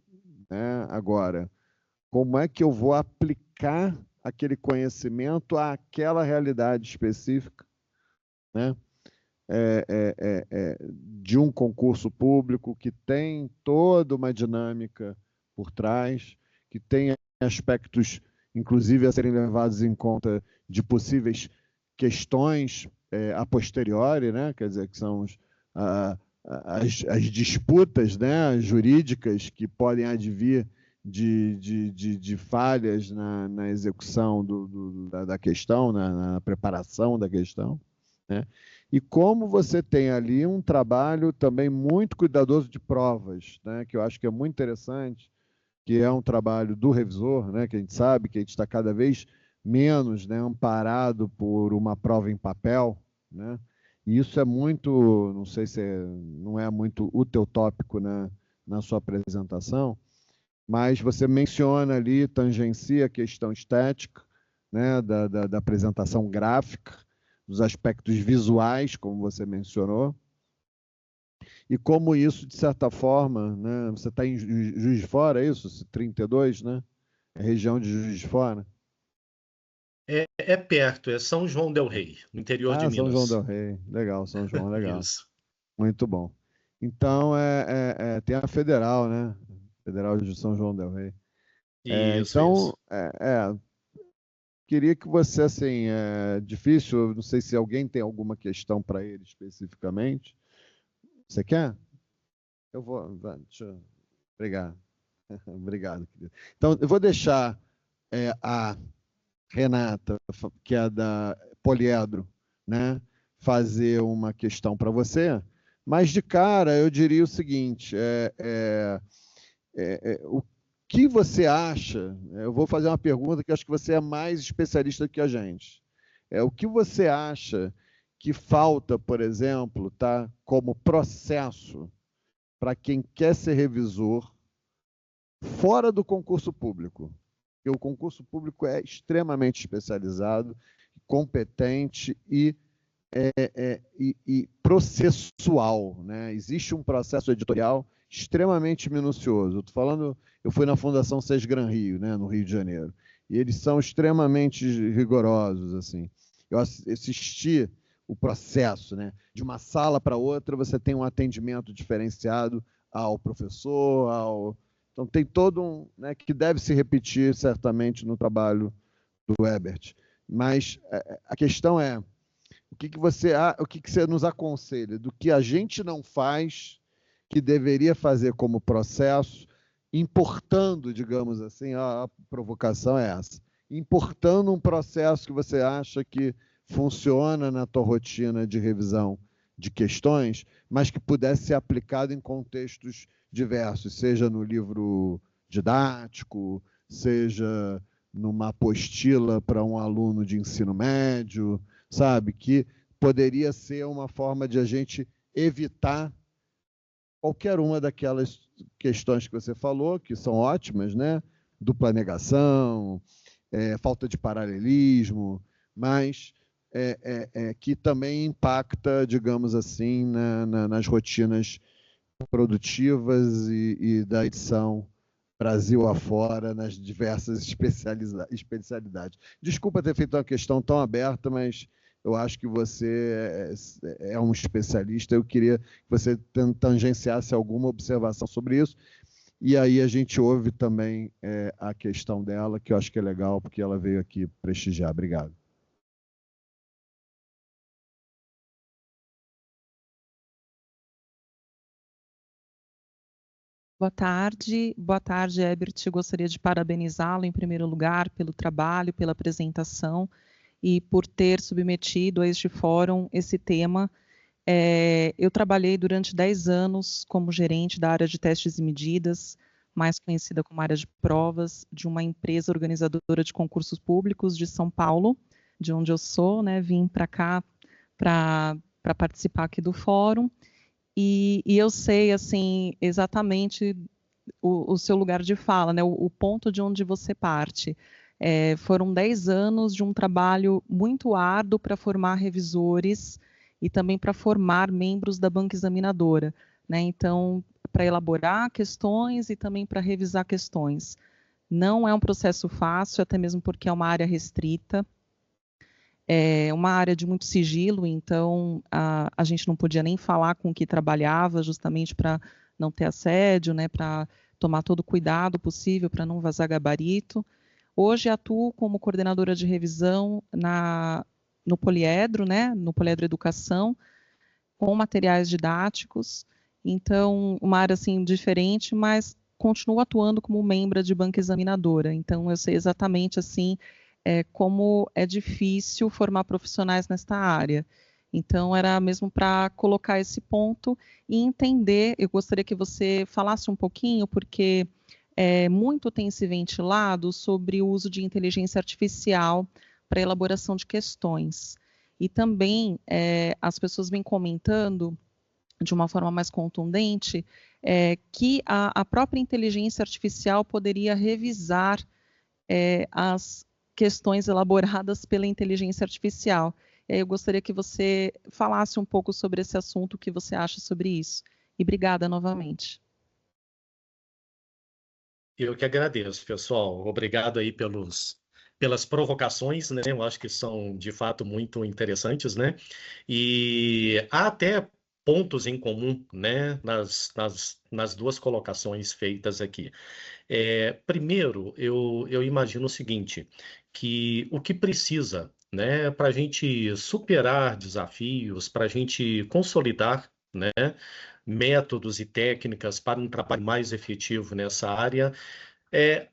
Né? Agora, como é que eu vou aplicar aquele conhecimento àquela realidade específica, né? De um concurso público que tem toda uma dinâmica por trás, que tem aspectos, inclusive, a serem levados em conta de possíveis questões a posteriori, né? Quer dizer, que são as disputas, né, jurídicas que podem advir de falhas na execução da questão, na preparação da questão, né? E como você tem ali um trabalho também muito cuidadoso de provas, né, que eu acho que é muito interessante, que é um trabalho do revisor, né, que a gente sabe que a gente está cada vez menos, né, amparado por uma prova em papel, né? E isso é muito, não sei se não é muito o teu tópico na sua apresentação, mas você menciona ali, tangencia a questão estética, né, da apresentação gráfica, dos aspectos visuais, como você mencionou, e como isso, de certa forma, né, você está em Juiz de Fora, é isso? 32, né? É região de Juiz de Fora. É perto, é São João del Rei, no interior de São João Minas. del Rei, legal, São João, legal. Isso. Muito bom. Então, tem a Federal, né? Federal de São João del Rei. Isso. Então, queria que você, assim, difícil, não sei se alguém tem alguma questão para ele especificamente. Você quer? Eu vou, obrigado. Obrigado, querido. Então, eu vou deixar a Renata, que é da Poliedro, né, fazer uma questão para você, mas de cara eu diria o seguinte, o que você acha, eu vou fazer uma pergunta que acho que você é mais especialista que a gente, o que você acha que falta, por exemplo, tá, como processo para quem quer ser revisor fora do concurso público? Porque o concurso público é extremamente especializado, competente e processual, né? Existe um processo editorial extremamente minucioso. Eu fui na Fundação Sesgran Rio, né, no Rio de Janeiro, e eles são extremamente rigorosos, assim. Eu assisti o processo, né? De uma sala para outra, você tem um atendimento diferenciado ao professor, então tem todo né, que deve se repetir certamente no trabalho do Ebert. Mas a questão é, o que você nos aconselha do que a gente não faz, que deveria fazer como processo, importando, digamos assim, a provocação é essa, importando um processo que você acha que funciona na tua rotina de revisão de questões, mas que pudesse ser aplicado em contextos diversos, seja no livro didático, seja numa apostila para um aluno de ensino médio, sabe? Que poderia ser uma forma de a gente evitar qualquer uma daquelas questões que você falou, que são ótimas, né? Dupla negação, falta de paralelismo, mas que também impacta, digamos assim, nas rotinas produtivas e da edição Brasil afora, nas diversas especialidades. Desculpa ter feito uma questão tão aberta, mas eu acho que você é um especialista. Eu queria que você tangenciasse alguma observação sobre isso. E aí a gente ouve também a questão dela, que eu acho que é legal, porque ela veio aqui prestigiar. Obrigado. Boa tarde, Ebert. Gostaria de parabenizá-lo em primeiro lugar pelo trabalho, pela apresentação e por ter submetido a este fórum esse tema. Eu trabalhei durante 10 anos como gerente da área de testes e medidas, mais conhecida como área de provas, de uma empresa organizadora de concursos públicos de São Paulo, de onde eu sou, né? Vim para cá para participar aqui do fórum, e eu sei, assim, exatamente o seu lugar de fala, né? O ponto de onde você parte. Foram 10 anos de um trabalho muito árduo para formar revisores e também para formar membros da banca examinadora, né? Então, para elaborar questões e também para revisar questões. Não é um processo fácil, até mesmo porque é uma área restrita, é uma área de muito sigilo, então a gente não podia nem falar com o que trabalhava, justamente para não ter assédio, né, para tomar todo o cuidado possível para não vazar gabarito. Hoje atuo como coordenadora de revisão no Poliedro, né, no Poliedro Educação, com materiais didáticos, então uma área assim diferente, mas continuo atuando como membro de banca examinadora, então eu sei exatamente assim como é difícil formar profissionais nesta área. Então, era mesmo para colocar esse ponto e entender, eu gostaria que você falasse um pouquinho, porque muito tem se ventilado sobre o uso de inteligência artificial para elaboração de questões. E também as pessoas vêm comentando, de uma forma mais contundente, que a própria inteligência artificial poderia revisar as questões elaboradas pela inteligência artificial. E aí eu gostaria que você falasse um pouco sobre esse assunto, o que você acha sobre isso. E obrigada novamente. Eu que agradeço, pessoal. Obrigado aí pelas provocações, né? Eu acho que são, de fato, muito interessantes, né? E há até pontos em comum, né? Nas duas colocações feitas aqui. Primeiro, eu imagino o seguinte, que o que precisa, né, para a gente superar desafios, para a gente consolidar, né, métodos e técnicas para um trabalho mais efetivo nessa área,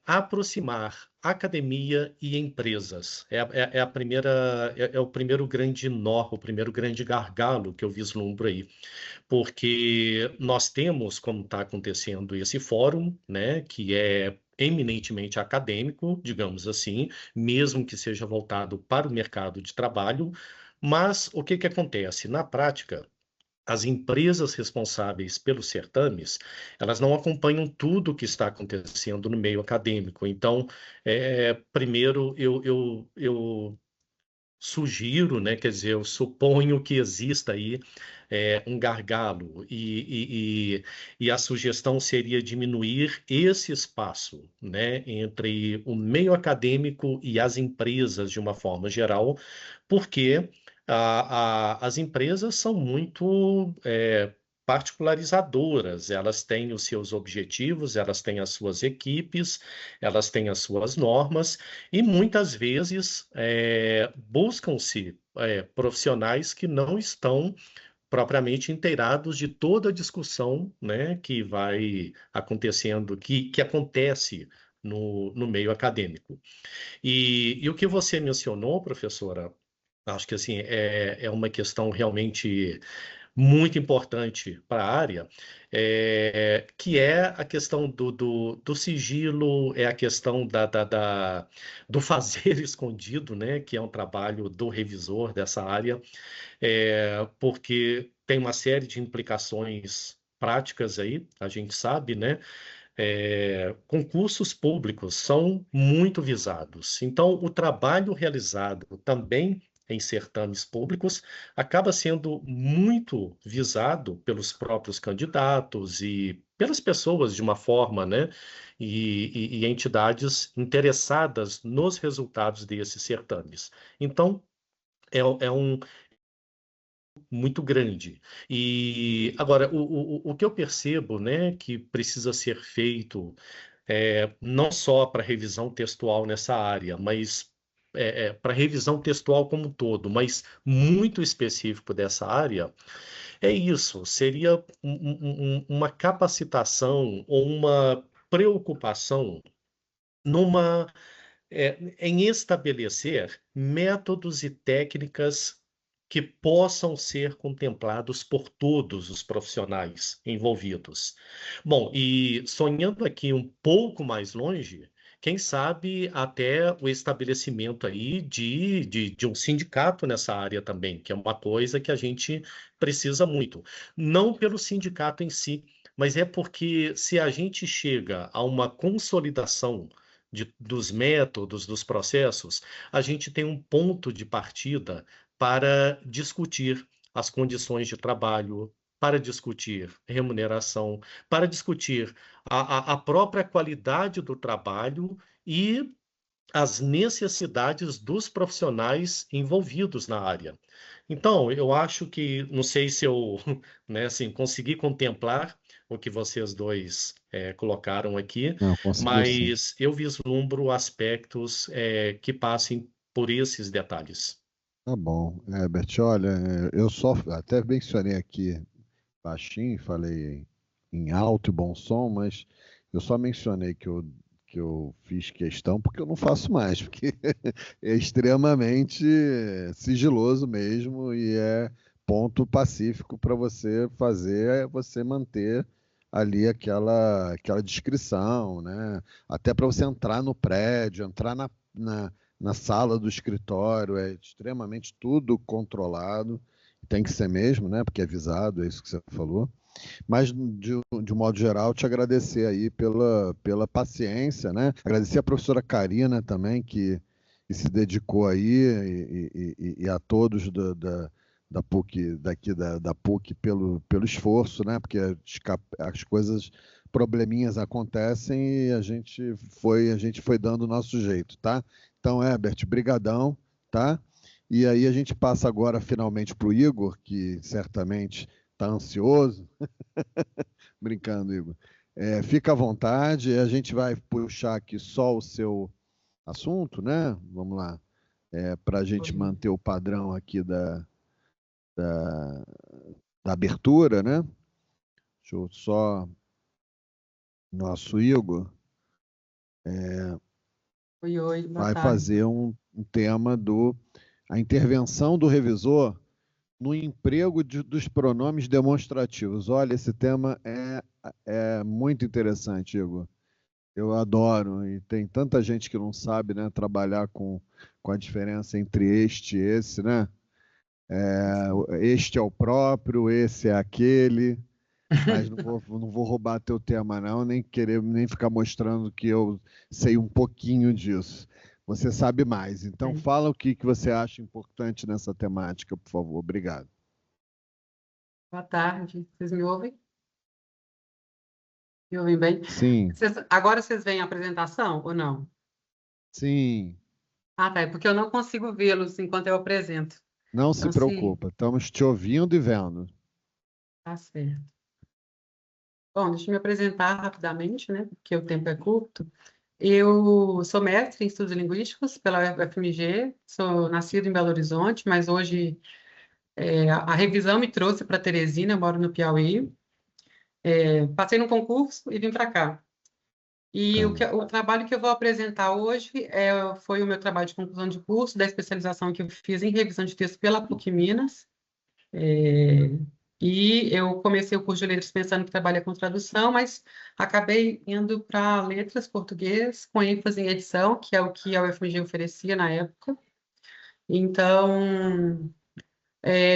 aproximar academia e empresas. É a primeira, é o primeiro grande nó, o primeiro grande gargalo que eu vislumbro aí, porque nós temos, como está acontecendo, esse fórum, né, que é eminentemente acadêmico, digamos assim, mesmo que seja voltado para o mercado de trabalho, mas o que acontece? Na prática, as empresas responsáveis pelos certames, elas não acompanham tudo o que está acontecendo no meio acadêmico. Então, primeiro, eu sugiro, né, quer dizer, eu suponho que exista aí um gargalo e a sugestão seria diminuir esse espaço, né, entre o meio acadêmico e as empresas de uma forma geral, porque as empresas são muito particularizadoras, elas têm os seus objetivos, elas têm as suas equipes, elas têm as suas normas, e muitas vezes buscam-se profissionais que não estão propriamente inteirados de toda a discussão, né, que vai acontecendo, que acontece no meio acadêmico. E o que você mencionou, professora, acho que assim, é uma questão realmente muito importante para a área, que é a questão do sigilo, é a questão do fazer escondido, né, que é um trabalho do revisor dessa área, porque tem uma série de implicações práticas aí, a gente sabe, né? Concursos públicos são muito visados. Então, o trabalho realizado também em certames públicos acaba sendo muito visado pelos próprios candidatos e pelas pessoas de uma forma, né? E entidades interessadas nos resultados desses certames. Então, é um muito grande. E agora, o que eu percebo, né, que precisa ser feito não só para revisão textual nessa área, mas para revisão textual como um todo, mas muito específico dessa área, é isso, seria uma capacitação ou uma preocupação numa, em estabelecer métodos e técnicas que possam ser contemplados por todos os profissionais envolvidos. Bom, e sonhando aqui um pouco mais longe, quem sabe até o estabelecimento aí de um sindicato nessa área também, que é uma coisa que a gente precisa muito. Não pelo sindicato em si, mas é porque se a gente chega a uma consolidação dos métodos, dos processos, a gente tem um ponto de partida para discutir as condições de trabalho, para discutir remuneração, para discutir a própria qualidade do trabalho e as necessidades dos profissionais envolvidos na área. Então, eu acho que, não sei se eu, né, assim, consegui contemplar o que vocês dois colocaram aqui, Não, conseguiu sim. mas eu vislumbro aspectos que passem por esses detalhes. Tá bom. Herbert, olha, eu só até mencionei aqui baixinho, falei em alto e bom som, mas eu só mencionei que eu fiz questão porque eu não faço mais, porque é extremamente sigiloso mesmo e é ponto pacífico para você fazer, é você manter ali aquela descrição, né? Até para você entrar no prédio, entrar na sala do escritório, é extremamente tudo controlado. Tem que ser mesmo, né? Porque é visado, é isso que você falou. Mas, de um modo geral, te agradecer aí pela paciência, né? Agradecer a professora Karina também, que se dedicou aí, e a todos da PUC, daqui da PUC, pelo esforço, né? Porque as coisas, probleminhas acontecem e a gente foi dando o nosso jeito, tá? Então, Herbert, brigadão, tá? E aí a gente passa agora finalmente para o Igor, que certamente está ansioso. Brincando, Igor. Fica à vontade, a gente vai puxar aqui só o seu assunto, né? Vamos lá. Para a gente manter o padrão aqui da abertura, né? Deixa eu só. Nosso Igor Oi, boa vai tarde. fazer um tema a intervenção do revisor no emprego dos pronomes demonstrativos. Olha, esse tema é muito interessante, Igor. Eu adoro, e tem tanta gente que não sabe, né, trabalhar com a diferença entre este e esse, né? Este é o próprio, esse é aquele, mas não vou roubar teu tema não, nem ficar mostrando que eu sei um pouquinho disso. Você sabe mais, então fala o que você acha importante nessa temática, por favor. Obrigado. Boa tarde. Vocês me ouvem? Me ouvem bem? Sim, Agora vocês veem a apresentação ou não? sim. Ah, tá. É porque eu não consigo vê-los enquanto eu apresento. Não se Então, preocupa, estamos te ouvindo e vendo. tá certo. Bom, deixa eu me apresentar rapidamente, né? Porque o tempo é curto. Eu sou mestre em estudos linguísticos pela UFMG, sou nascida em Belo Horizonte, mas hoje a revisão me trouxe para Teresina, eu moro no Piauí. Passei no concurso e vim para cá. E o trabalho que eu vou apresentar hoje foi o meu trabalho de conclusão de curso da especialização que eu fiz em revisão de texto pela PUC Minas. E eu comecei o curso de letras pensando que trabalha com tradução, mas acabei indo para letras português, com ênfase em edição, que é o que a UFMG oferecia na época. Então,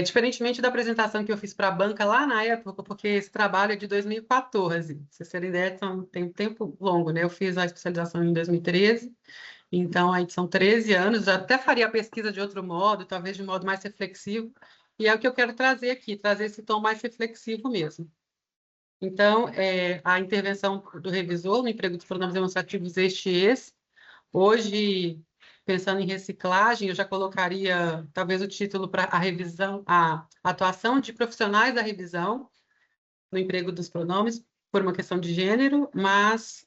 diferentemente da apresentação que eu fiz para a banca lá na época, porque esse trabalho é de 2014, pra vocês terem ideia, então, tem um tempo longo, né? Eu fiz a especialização em 2013, então aí são 13 anos, já até faria a pesquisa de outro modo, talvez de modo mais reflexivo, e é o que eu quero trazer aqui, trazer esse tom mais reflexivo mesmo. Então, a intervenção do revisor no emprego dos pronomes demonstrativos este e esse, hoje, pensando em reciclagem, eu já colocaria talvez o título para a revisão, a atuação de profissionais da revisão no emprego dos pronomes, por uma questão de gênero, mas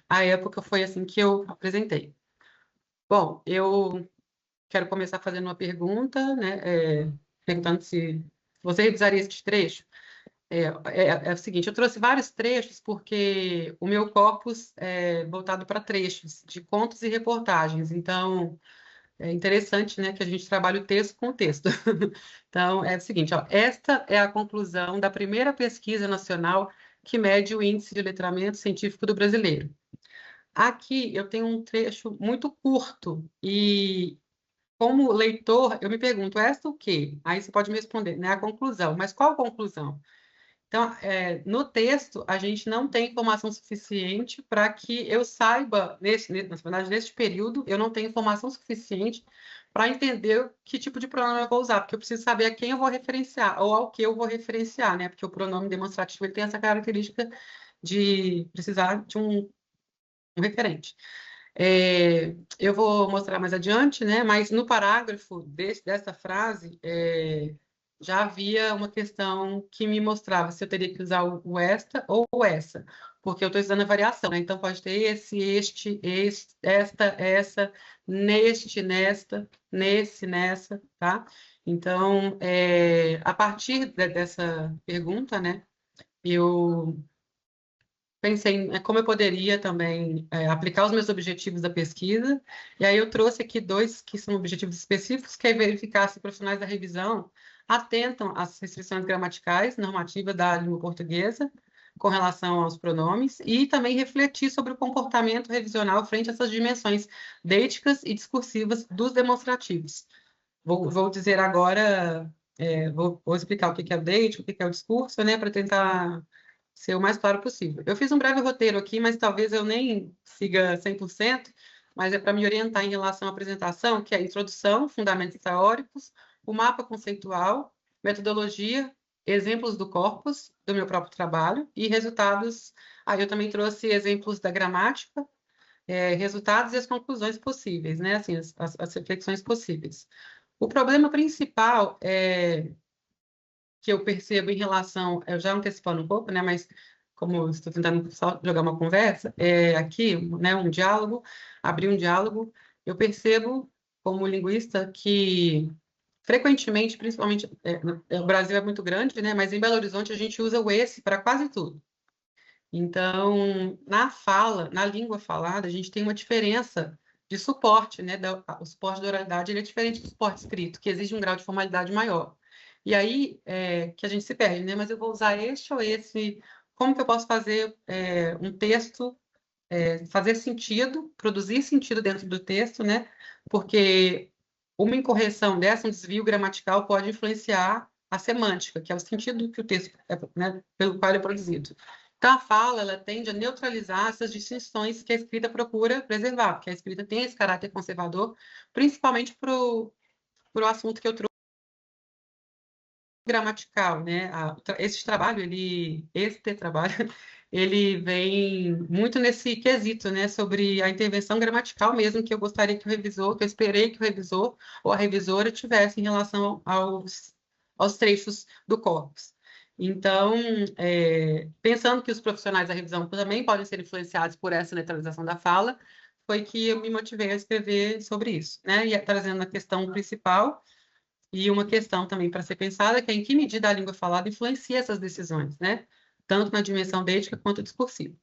a época foi assim que eu apresentei. Bom, eu quero começar fazendo uma pergunta, né, perguntando se você revisaria este trecho. É o seguinte, eu trouxe vários trechos porque o meu corpus é voltado para trechos de contos e reportagens, então é interessante, né, que a gente trabalhe o texto com o texto. Então, é o seguinte, ó, esta é a conclusão da primeira pesquisa nacional que mede o índice de letramento científico do brasileiro. Aqui eu tenho um trecho muito curto e, como leitor, eu me pergunto, esta o quê? Aí você pode me responder, né? A conclusão. Mas qual a conclusão? Então, no texto, a gente não tem informação suficiente para que eu saiba, na verdade, neste período, eu não tenho informação suficiente para entender que tipo de pronome eu vou usar, porque eu preciso saber a quem eu vou referenciar, ou ao que eu vou referenciar, né? Porque o pronome demonstrativo ele tem essa característica de precisar de um referente. Eu vou mostrar mais adiante, né? Mas no parágrafo dessa frase, já havia uma questão que me mostrava se eu teria que usar o esta ou o essa, porque eu estou usando a variação, né? Então pode ter esse, este, esta, essa, neste, nesta, nesse, nessa, tá? Então, a partir dessa pergunta, né? Eu pensei em como eu poderia também aplicar os meus objetivos da pesquisa, e aí eu trouxe aqui dois que são objetivos específicos, que é verificar se profissionais da revisão atentam às restrições gramaticais normativas da língua portuguesa com relação aos pronomes, e também refletir sobre o comportamento revisional frente a essas dimensões deíticas e discursivas dos demonstrativos. Vou dizer agora, vou explicar o que é o deítico, o que é o discurso, né, para tentar ser o mais claro possível. Eu fiz um breve roteiro aqui, mas talvez eu nem siga 100%, mas é para me orientar em relação à apresentação, que é a introdução, fundamentos teóricos, o mapa conceitual, metodologia, exemplos do corpus, do meu próprio trabalho, e resultados. Aí eu também trouxe exemplos da gramática, resultados e as conclusões possíveis, né? Assim, as reflexões possíveis. O problema principal que eu percebo em relação, eu já antecipando um pouco, né, mas como eu estou tentando só jogar uma conversa, aqui, né, um diálogo, abrir um diálogo, eu percebo, como linguista, que frequentemente, principalmente, o Brasil é muito grande, né, mas em Belo Horizonte a gente usa o esse para quase tudo. Então, na fala, na língua falada, a gente tem uma diferença de suporte, né? O suporte da oralidade ele é diferente do suporte escrito, que exige um grau de formalidade maior. E aí que a gente se perde, né? Mas eu vou usar este ou esse. Como que eu posso fazer um texto fazer sentido, produzir sentido dentro do texto, né? Porque uma incorreção dessa, um desvio gramatical, pode influenciar a semântica, que é o sentido que o texto, né, pelo qual ele é produzido. Então, a fala, ela tende a neutralizar essas distinções que a escrita procura preservar, porque a escrita tem esse caráter conservador, principalmente para o assunto que eu trouxe, gramatical, né? Esse trabalho, ele vem muito nesse quesito, né? Sobre a intervenção gramatical mesmo, que eu gostaria que o revisor, que eu esperei que o revisor ou a revisora tivesse em relação aos trechos do corpus. Então, pensando que os profissionais da revisão também podem ser influenciados por essa neutralização da fala, foi que eu me motivei a escrever sobre isso, né? E trazendo a questão principal, e uma questão também para ser pensada, que é em que medida a língua falada influencia essas decisões, né? Tanto na dimensão deítica quanto discursiva.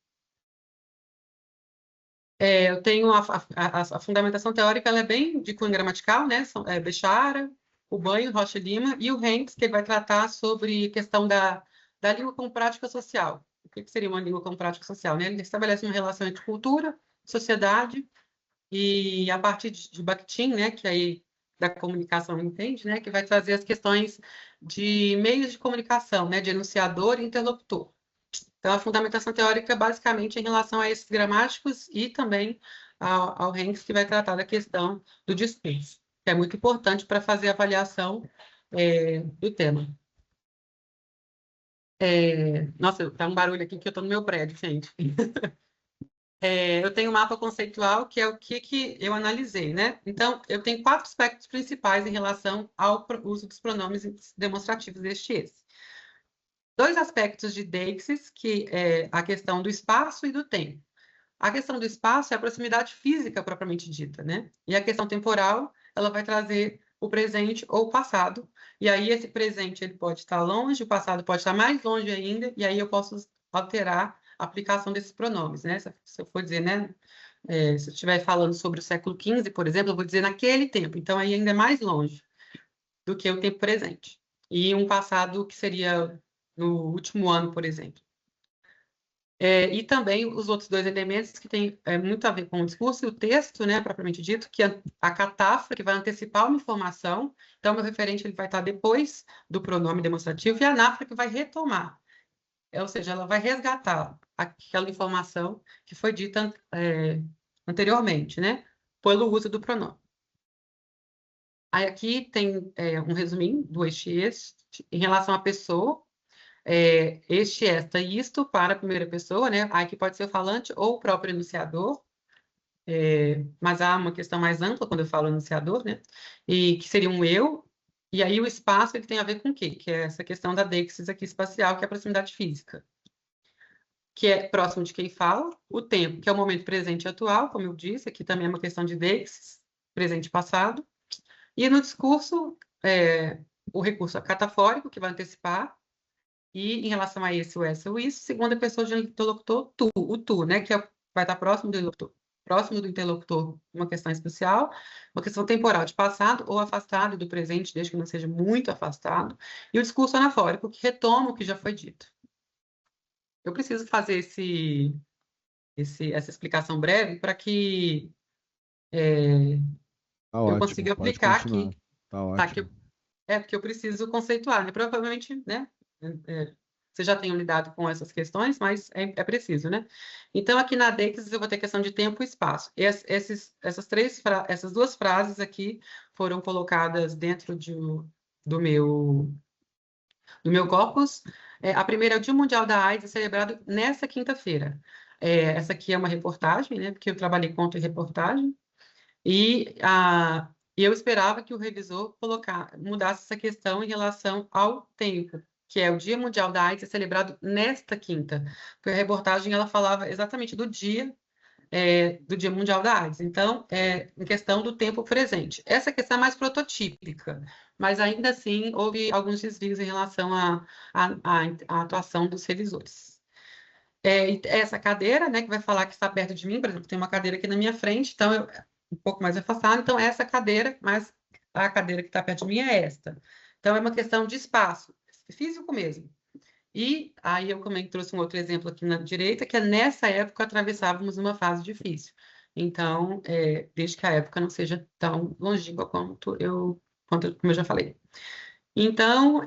Eu tenho a fundamentação teórica, ela é bem de cunho gramatical, né? Bechara, o Banho, Rocha e Lima, e o Henks, que ele vai tratar sobre a questão da língua como prática social. O que seria uma língua como prática social, né? Ele estabelece uma relação entre cultura, sociedade, e a partir de Bakhtin, né, que aí da comunicação entende, né, que vai trazer as questões de meios de comunicação, né, de enunciador e interlocutor. Então, a fundamentação teórica basicamente em relação a esses gramáticos e também ao Henks, que vai tratar da questão do discurso, que é muito importante para fazer a avaliação do tema. Nossa, tá um barulho aqui que eu estou no meu prédio, gente. Eu tenho um mapa conceitual, que é o que eu analisei, né? Então, eu tenho 4 aspectos principais em relação ao uso dos pronomes demonstrativos deste esse. 2 aspectos de deixis, que é a questão do espaço e do tempo. A questão do espaço é a proximidade física propriamente dita, né? E a questão temporal, ela vai trazer o presente ou o passado. E aí esse presente ele pode estar longe, o passado pode estar mais longe ainda, e aí eu posso alterar a aplicação desses pronomes, né? Se eu for dizer, né? Se eu estiver falando sobre o século XV, por exemplo, eu vou dizer naquele tempo. Então aí ainda é mais longe do que o tempo presente. E um passado que seria no último ano, por exemplo. E também os outros dois elementos que têm muito a ver com o discurso e o texto, né, propriamente dito, que é a catáfora, que vai antecipar uma informação, então meu referente ele vai estar depois do pronome demonstrativo, e a anáfora que vai retomar, ou seja, ela vai resgatar aquela informação que foi dita anteriormente, né, pelo uso do pronome. Aí aqui tem um resuminho do este em relação à pessoa, este, esta, isto para a primeira pessoa, né? Aqui pode ser o falante ou o próprio enunciador, mas há uma questão mais ampla quando eu falo enunciador, né? E que seria um eu, e aí o espaço ele tem a ver com o quê? Que é essa questão da deixis aqui espacial, que é a proximidade física, que é próximo de quem fala, o tempo, que é o momento presente e atual, como eu disse, aqui também é uma questão de deixis, presente e passado, e no discurso, o recurso catafórico, que vai antecipar, e em relação a esse, o essa, o isso, segunda pessoa de interlocutor, tu, o tu, né, que vai estar próximo do interlocutor, uma questão especial, uma questão temporal de passado ou afastado do presente, desde que não seja muito afastado, e o discurso anafórico, que retoma o que já foi dito. Eu preciso fazer essa explicação breve para que eu consiga aplicar aqui. Tá ótimo. Porque eu preciso conceituar, né? Provavelmente, né? Você já tem lidado com essas questões, mas é preciso, né? Então, aqui na deixis eu vou ter questão de tempo e espaço. Essas duas frases aqui foram colocadas dentro do meu corpus. A primeira é o Dia Mundial da AIDS, celebrado nessa quinta-feira. Essa aqui é uma reportagem, né? Porque eu trabalhei contra reportagem. E eu esperava que o revisor mudasse essa questão em relação ao tempo, que é o Dia Mundial da AIDS, celebrado nesta quinta. Porque a reportagem ela falava exatamente do Dia Mundial da AIDS. Então, em questão do tempo presente. Essa questão é mais prototípica, mas ainda assim houve alguns desvios em relação à atuação dos revisores. Essa cadeira, né, que vai falar que está perto de mim, por exemplo, tem uma cadeira aqui na minha frente, então um pouco mais afastado, então essa cadeira, mas a cadeira que está perto de mim é esta. Então é uma questão de espaço, físico mesmo. E aí eu também trouxe um outro exemplo aqui na direita, que é nessa época atravessávamos uma fase difícil. Então, desde que a época não seja tão longínqua como eu já falei. Então,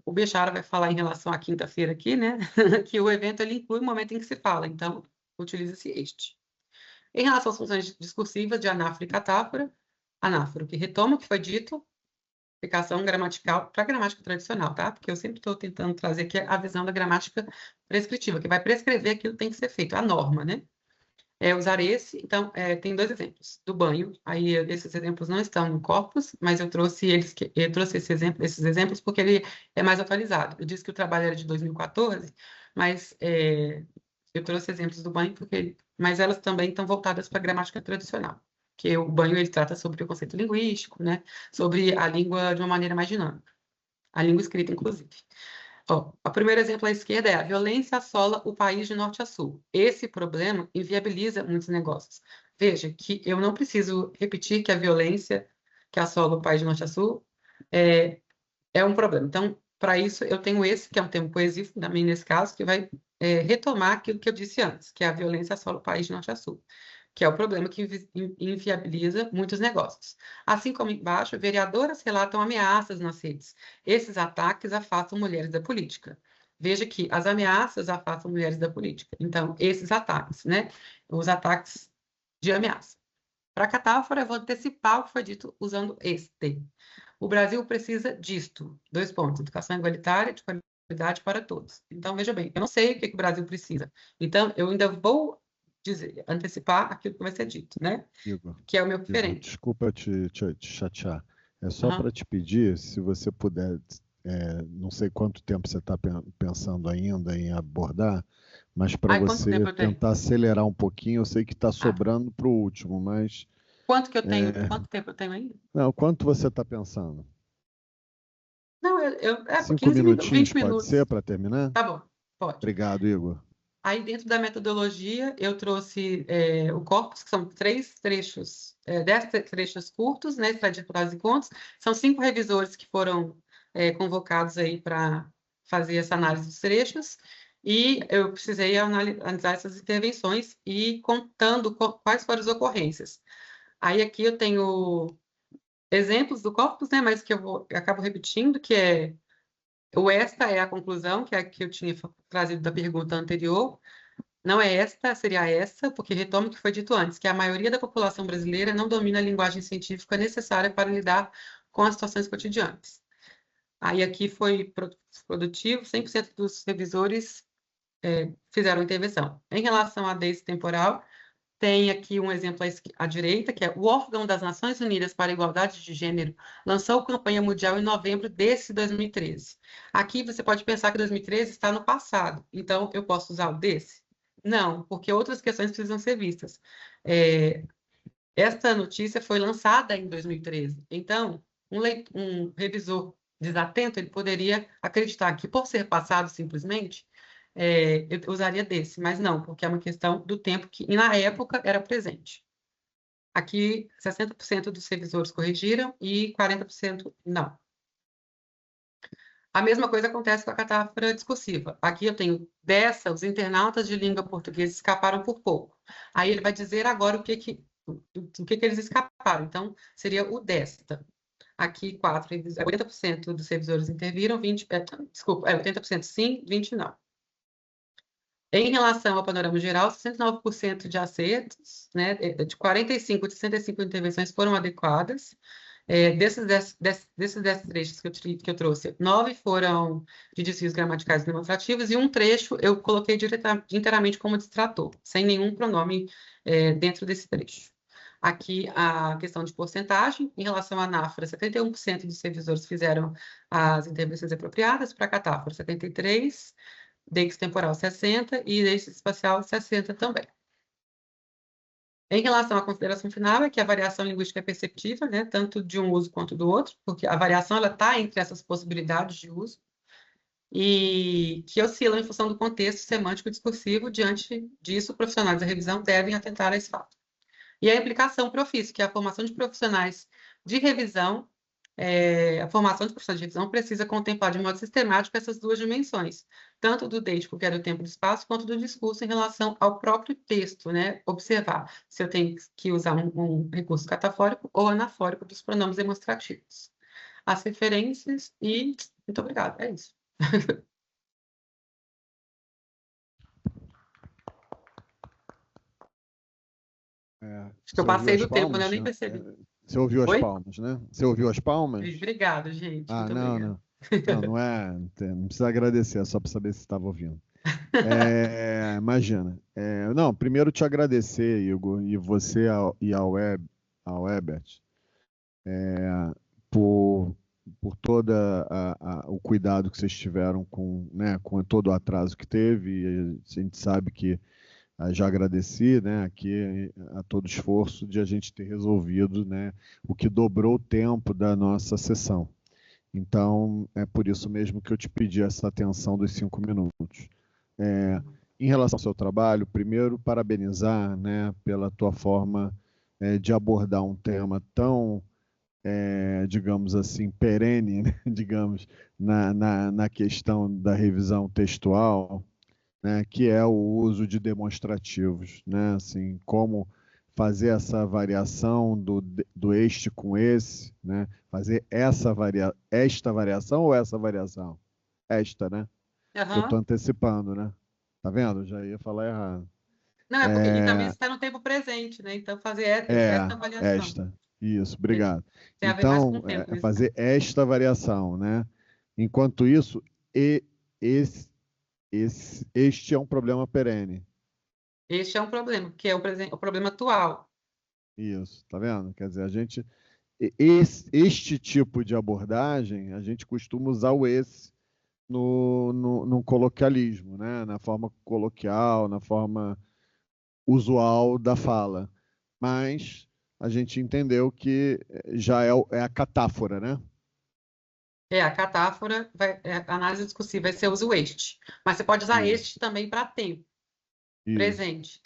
o Bechara vai falar em relação à quinta-feira aqui, né? Que o evento ele inclui o momento em que se fala, então utiliza-se este. Em relação às funções discursivas de anáfora e catáfora, anáfora, que retoma o que foi dito, explicação gramatical para a gramática tradicional, tá? Porque eu sempre estou tentando trazer aqui a visão da gramática prescritiva, que vai prescrever aquilo que tem que ser feito, a norma, né? Usar esse, então, tem dois exemplos do banho, aí esses exemplos não estão no corpus, mas eu trouxe esses exemplos porque ele é mais atualizado. Eu disse que o trabalho era de 2014, mas eu trouxe exemplos do banho mas elas também estão voltadas para a gramática tradicional, que o banho ele trata sobre o conceito linguístico, né? Sobre a língua de uma maneira mais dinâmica, a língua escrita, inclusive. O primeiro exemplo à esquerda é a violência assola o país de norte a sul. Esse problema inviabiliza muitos negócios. Veja que eu não preciso repetir que a violência que assola o país de norte a sul é um problema. Então, para isso, eu tenho esse, que é um termo coesivo, também nesse caso, que vai retomar aquilo que eu disse antes, que é a violência assola o país de norte a sul, que é o problema que inviabiliza muitos negócios. Assim como embaixo, vereadoras relatam ameaças nas redes. Esses ataques afastam mulheres da política. Veja que as ameaças afastam mulheres da política. Então, esses ataques, né? Os ataques de ameaça. Para a catáfora, eu vou antecipar o que foi dito usando este. O Brasil precisa disto. 2 pontos. Educação igualitária, de qualidade para todos. Então, veja bem, eu não sei o que o Brasil precisa. Então, eu ainda vou antecipar aquilo que vai ser dito, né? Igor, que é o meu referente. Desculpa te chatear. É só para te pedir, se você puder, não sei quanto tempo você está pensando ainda em abordar, mas para você tentar acelerar um pouquinho, eu sei que está sobrando para o último, mas... Quanto tempo eu tenho ainda? Não, quanto você está pensando? Não, 5 minutinhos, 20 minutos. Pode ser, para terminar? Tá bom, pode. Obrigado, Igor. Aí, dentro da metodologia, eu trouxe o corpus, que são 10 trechos curtos, né, extraídos por e contos. São 5 revisores que foram convocados aí para fazer essa análise dos trechos. E eu precisei analisar essas intervenções e contando quais foram as ocorrências. Aí aqui eu tenho exemplos do corpus, né, mas que eu acabo repetindo, que é o esta é a conclusão, que é a que eu tinha trazido da pergunta anterior. Não é esta, seria essa, porque retomo o que foi dito antes, que a maioria da população brasileira não domina a linguagem científica necessária para lidar com as situações cotidianas. Aí aqui foi produtivo, 100% dos revisores fizeram intervenção. Em relação à DEIS temporal, tem aqui um exemplo à direita, que é o órgão das Nações Unidas para a Igualdade de Gênero lançou campanha mundial em novembro desse 2013. Aqui você pode pensar que 2013 está no passado, então eu posso usar o desse? Não, porque outras questões precisam ser vistas. Esta notícia foi lançada em 2013, então um revisor desatento ele poderia acreditar que por ser passado simplesmente eu usaria desse, mas não, porque é uma questão do tempo que na época era presente. Aqui, 60% dos revisores corrigiram e 40% não. A mesma coisa acontece com a catáfora discursiva. Aqui eu tenho dessa, os internautas de língua portuguesa escaparam por pouco. Aí ele vai dizer agora do que eles escaparam. Então, seria o desta. Aqui, 80% dos revisores interviram, 80% sim, 20% não. Em relação ao panorama geral, 69% de acertos, né, de 45 de 65 intervenções foram adequadas. Desses 10 trechos que eu trouxe, 9 foram de desvios gramaticais e demonstrativos, e um trecho eu coloquei inteiramente como distrator, sem nenhum pronome dentro desse trecho. Aqui a questão de porcentagem, em relação à anáfora, 71% dos revisores fizeram as intervenções apropriadas, para a catáfora, 73%, DEIX temporal 60 e DEIX espacial 60 também. Em relação à consideração final, é que a variação linguística é perceptível, né, tanto de um uso quanto do outro, porque a variação está entre essas possibilidades de uso, e que oscilam em função do contexto semântico discursivo. Diante disso, profissionais da revisão devem atentar a esse fato. E a implicação para o ofício, que é a formação de profissionais de revisão. A formação de profissionais de revisão precisa contemplar de modo sistemático essas duas dimensões, tanto do deítico, que é do tempo e do espaço, quanto do discurso em relação ao próprio texto, né? Observar se eu tenho que usar um recurso catafórico ou anafórico dos pronomes demonstrativos. As referências e... Muito obrigada, é isso. Acho que eu passei do tempo, né? Eu nem percebi. Você ouviu as Oi? palmas, né? Você ouviu as palmas? Obrigada, gente. Ah, muito não, obrigada. não é. Não precisa agradecer, é só para saber se estava ouvindo. Imagina. Não, primeiro te agradecer, Igor, e você e ao Ebert, por todo o cuidado que vocês tiveram com todo o atraso que teve. E a gente sabe que já agradeci, né, aqui a todo o esforço de a gente ter resolvido, né, o que dobrou o tempo da nossa sessão. Então, é por isso mesmo que eu te pedi essa atenção dos 5 minutos. Em relação ao seu trabalho, primeiro, parabenizar, né, pela tua forma de abordar um tema tão, digamos assim, perene, né, digamos, na questão da revisão textual, né, que é o uso de demonstrativos, né, assim, como fazer essa variação do este com esse, né, fazer esta variação ou essa variação? Esta, né? Eu estou antecipando, né? Tá vendo? Eu já ia falar errado. Não, é porque também está no tempo presente, né? Então, fazer essa avaliação. Isso, obrigado. Tem a ver mais com o Então, tempo, fazer esta variação, né? Enquanto isso, este é um problema perene. Este é um problema, que é o problema atual. Isso, tá vendo? Quer dizer, este tipo de abordagem, a gente costuma usar o esse no coloquialismo, né? Na forma coloquial, na forma usual da fala. Mas a gente entendeu que já é a catáfora, né? A catáfora, a análise discursiva, vai ser uso este. Mas você pode usar este também para tempo presente.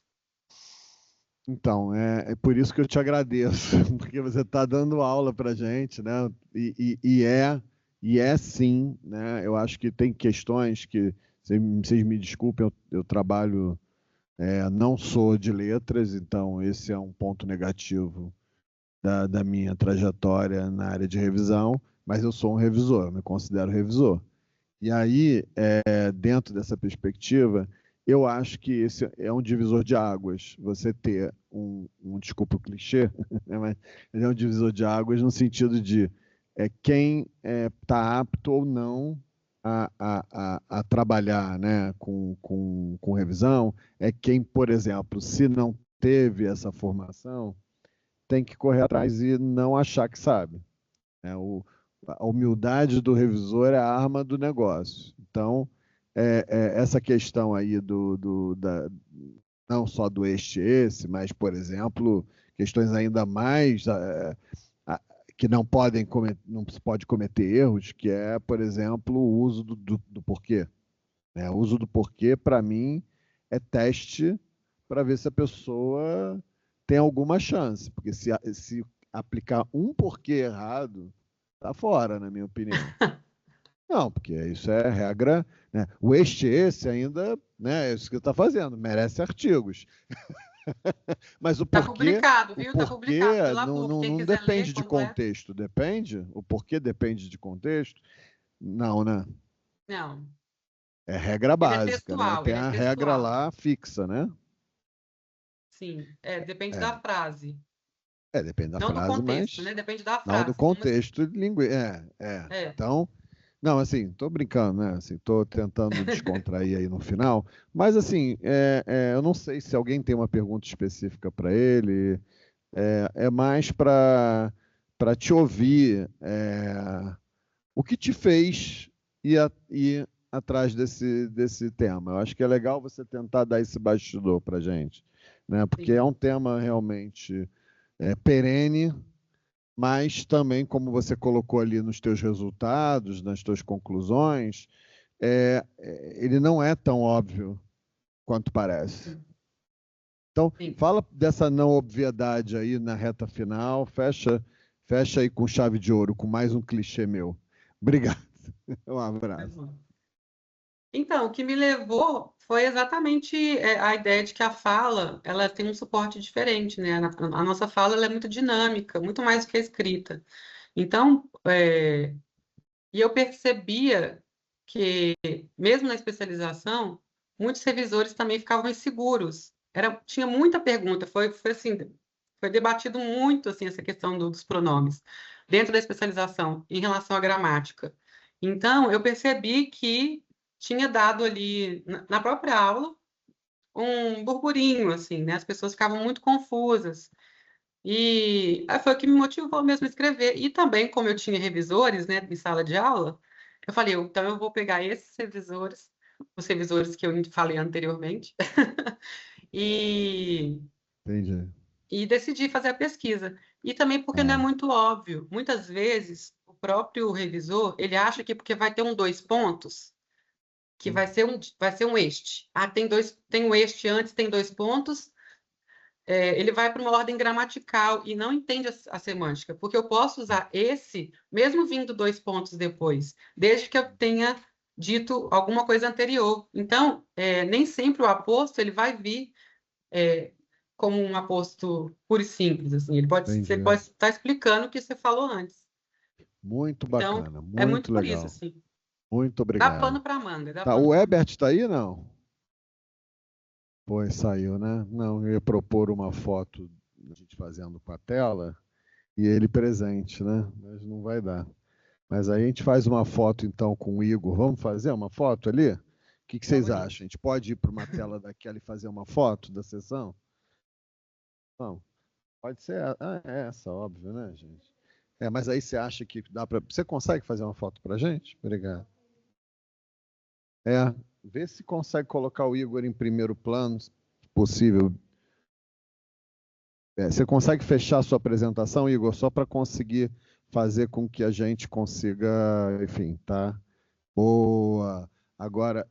Então, é por isso que eu te agradeço, porque você está dando aula para a gente, né? E é sim, né? Eu acho que tem questões que, Vocês me desculpem, eu trabalho, não sou de letras, então esse é um ponto negativo da minha trajetória na área de revisão, mas eu sou um revisor, eu me considero revisor. E aí, dentro dessa perspectiva, eu acho que esse é um divisor de águas. Você ter desculpa o clichê, né, mas ele é um divisor de águas no sentido de quem está apto ou não a trabalhar, né, com revisão, é quem, por exemplo, se não teve essa formação, tem que correr atrás e não achar que sabe, né? A humildade do revisor é a arma do negócio. Então, essa questão aí não só do este-esse, mas, por exemplo, questões ainda mais que não se pode cometer erros, que é, por exemplo, o uso do porquê, né? O uso do porquê, para mim, é teste para ver se a pessoa tem alguma chance, porque se aplicar um porquê errado, tá fora, na minha opinião. Não, porque isso é regra, né? O este-esse ainda, né, é isso que está fazendo, merece artigos. Mas o Tá porquê, publicado, o viu? Tá porquê publicado pela não, PUC. não, Quem não quiser ler depende de completo. contexto, depende? O porquê depende de contexto? Não, né? Não, É regra ele é básica, né? textual, Tem ele é a regra textual. lá fixa, né? Sim, depende da É, frase. depende da Não do frase, contexto, mas né? Depende da não do frase. contexto linguístico. É. Então, não, assim, tô brincando, né? Assim, tô tentando descontrair aí no final, mas assim, eu não sei se alguém tem uma pergunta específica para ele. É mais para te ouvir. O que te fez ir atrás desse tema? Eu acho que é legal você tentar dar esse bastidor para gente, né? Porque é Sim. um tema realmente perene, mas também, como você colocou ali nos teus resultados, nas tuas conclusões, ele não é tão óbvio quanto parece. Então, Sim. fala dessa não obviedade aí na reta final, fecha aí com chave de ouro, com mais um clichê meu. Obrigado. Um abraço. Então, o que me levou foi exatamente a ideia de que a fala, ela tem um suporte diferente, né? A nossa fala, ela é muito dinâmica, muito mais do que a escrita. Então, e eu percebia que, mesmo na especialização, muitos revisores também ficavam inseguros. Tinha muita pergunta, foi assim, foi debatido muito assim essa questão dos pronomes dentro da especialização em relação à gramática. Então, eu percebi que tinha dado ali na própria aula um burburinho assim, né? As pessoas ficavam muito confusas. E foi o que me motivou mesmo a escrever. E também, como eu tinha revisores, né, em sala de aula, eu falei, então eu vou pegar esses revisores, os revisores que eu falei anteriormente, e, Entendi. e decidi fazer a pesquisa. E também porque não é Ah, muito óbvio. Muitas vezes, o próprio revisor, ele acha que porque vai ter dois pontos, que vai ser um este. Ah, tem um este antes, tem dois pontos, ele vai para uma ordem gramatical e não entende a semântica, porque eu posso usar esse, mesmo vindo dois pontos depois, desde que eu tenha dito alguma coisa anterior. Então, nem sempre o aposto ele vai vir como um aposto puro e simples, assim. Você entendi. pode estar explicando o que você falou antes. Muito Então, bacana, é muito muito por isso, legal. assim. Muito Dá obrigado. pano para manga, dá Tá, pano o para manga. Ebert está aí, não? Pois saiu, né? Não, eu ia propor uma foto a gente fazendo com a tela e ele presente, né? Mas não vai dar. Mas aí a gente faz uma foto então com o Igor. Vamos fazer uma foto ali? O que vocês Vamos acham? A nisso. gente pode ir para uma tela daquela e fazer uma foto da sessão? Não, pode ser essa, óbvio, né, gente? Mas aí você acha que dá para. Você consegue fazer uma foto para gente? Obrigado. Vê se consegue colocar o Igor em primeiro plano, se possível. Você consegue fechar a sua apresentação, Igor, só para conseguir fazer com que a gente consiga, enfim, tá? Boa. Agora,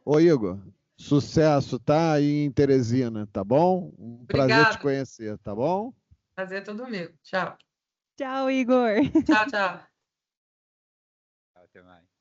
Ô, Igor, sucesso, tá? Aí em Teresina, tá bom? Um prazer te Obrigada. conhecer, tá bom? Prazer é todo meu. Tchau. Tchau, Igor. Tchau, tchau. Até mais.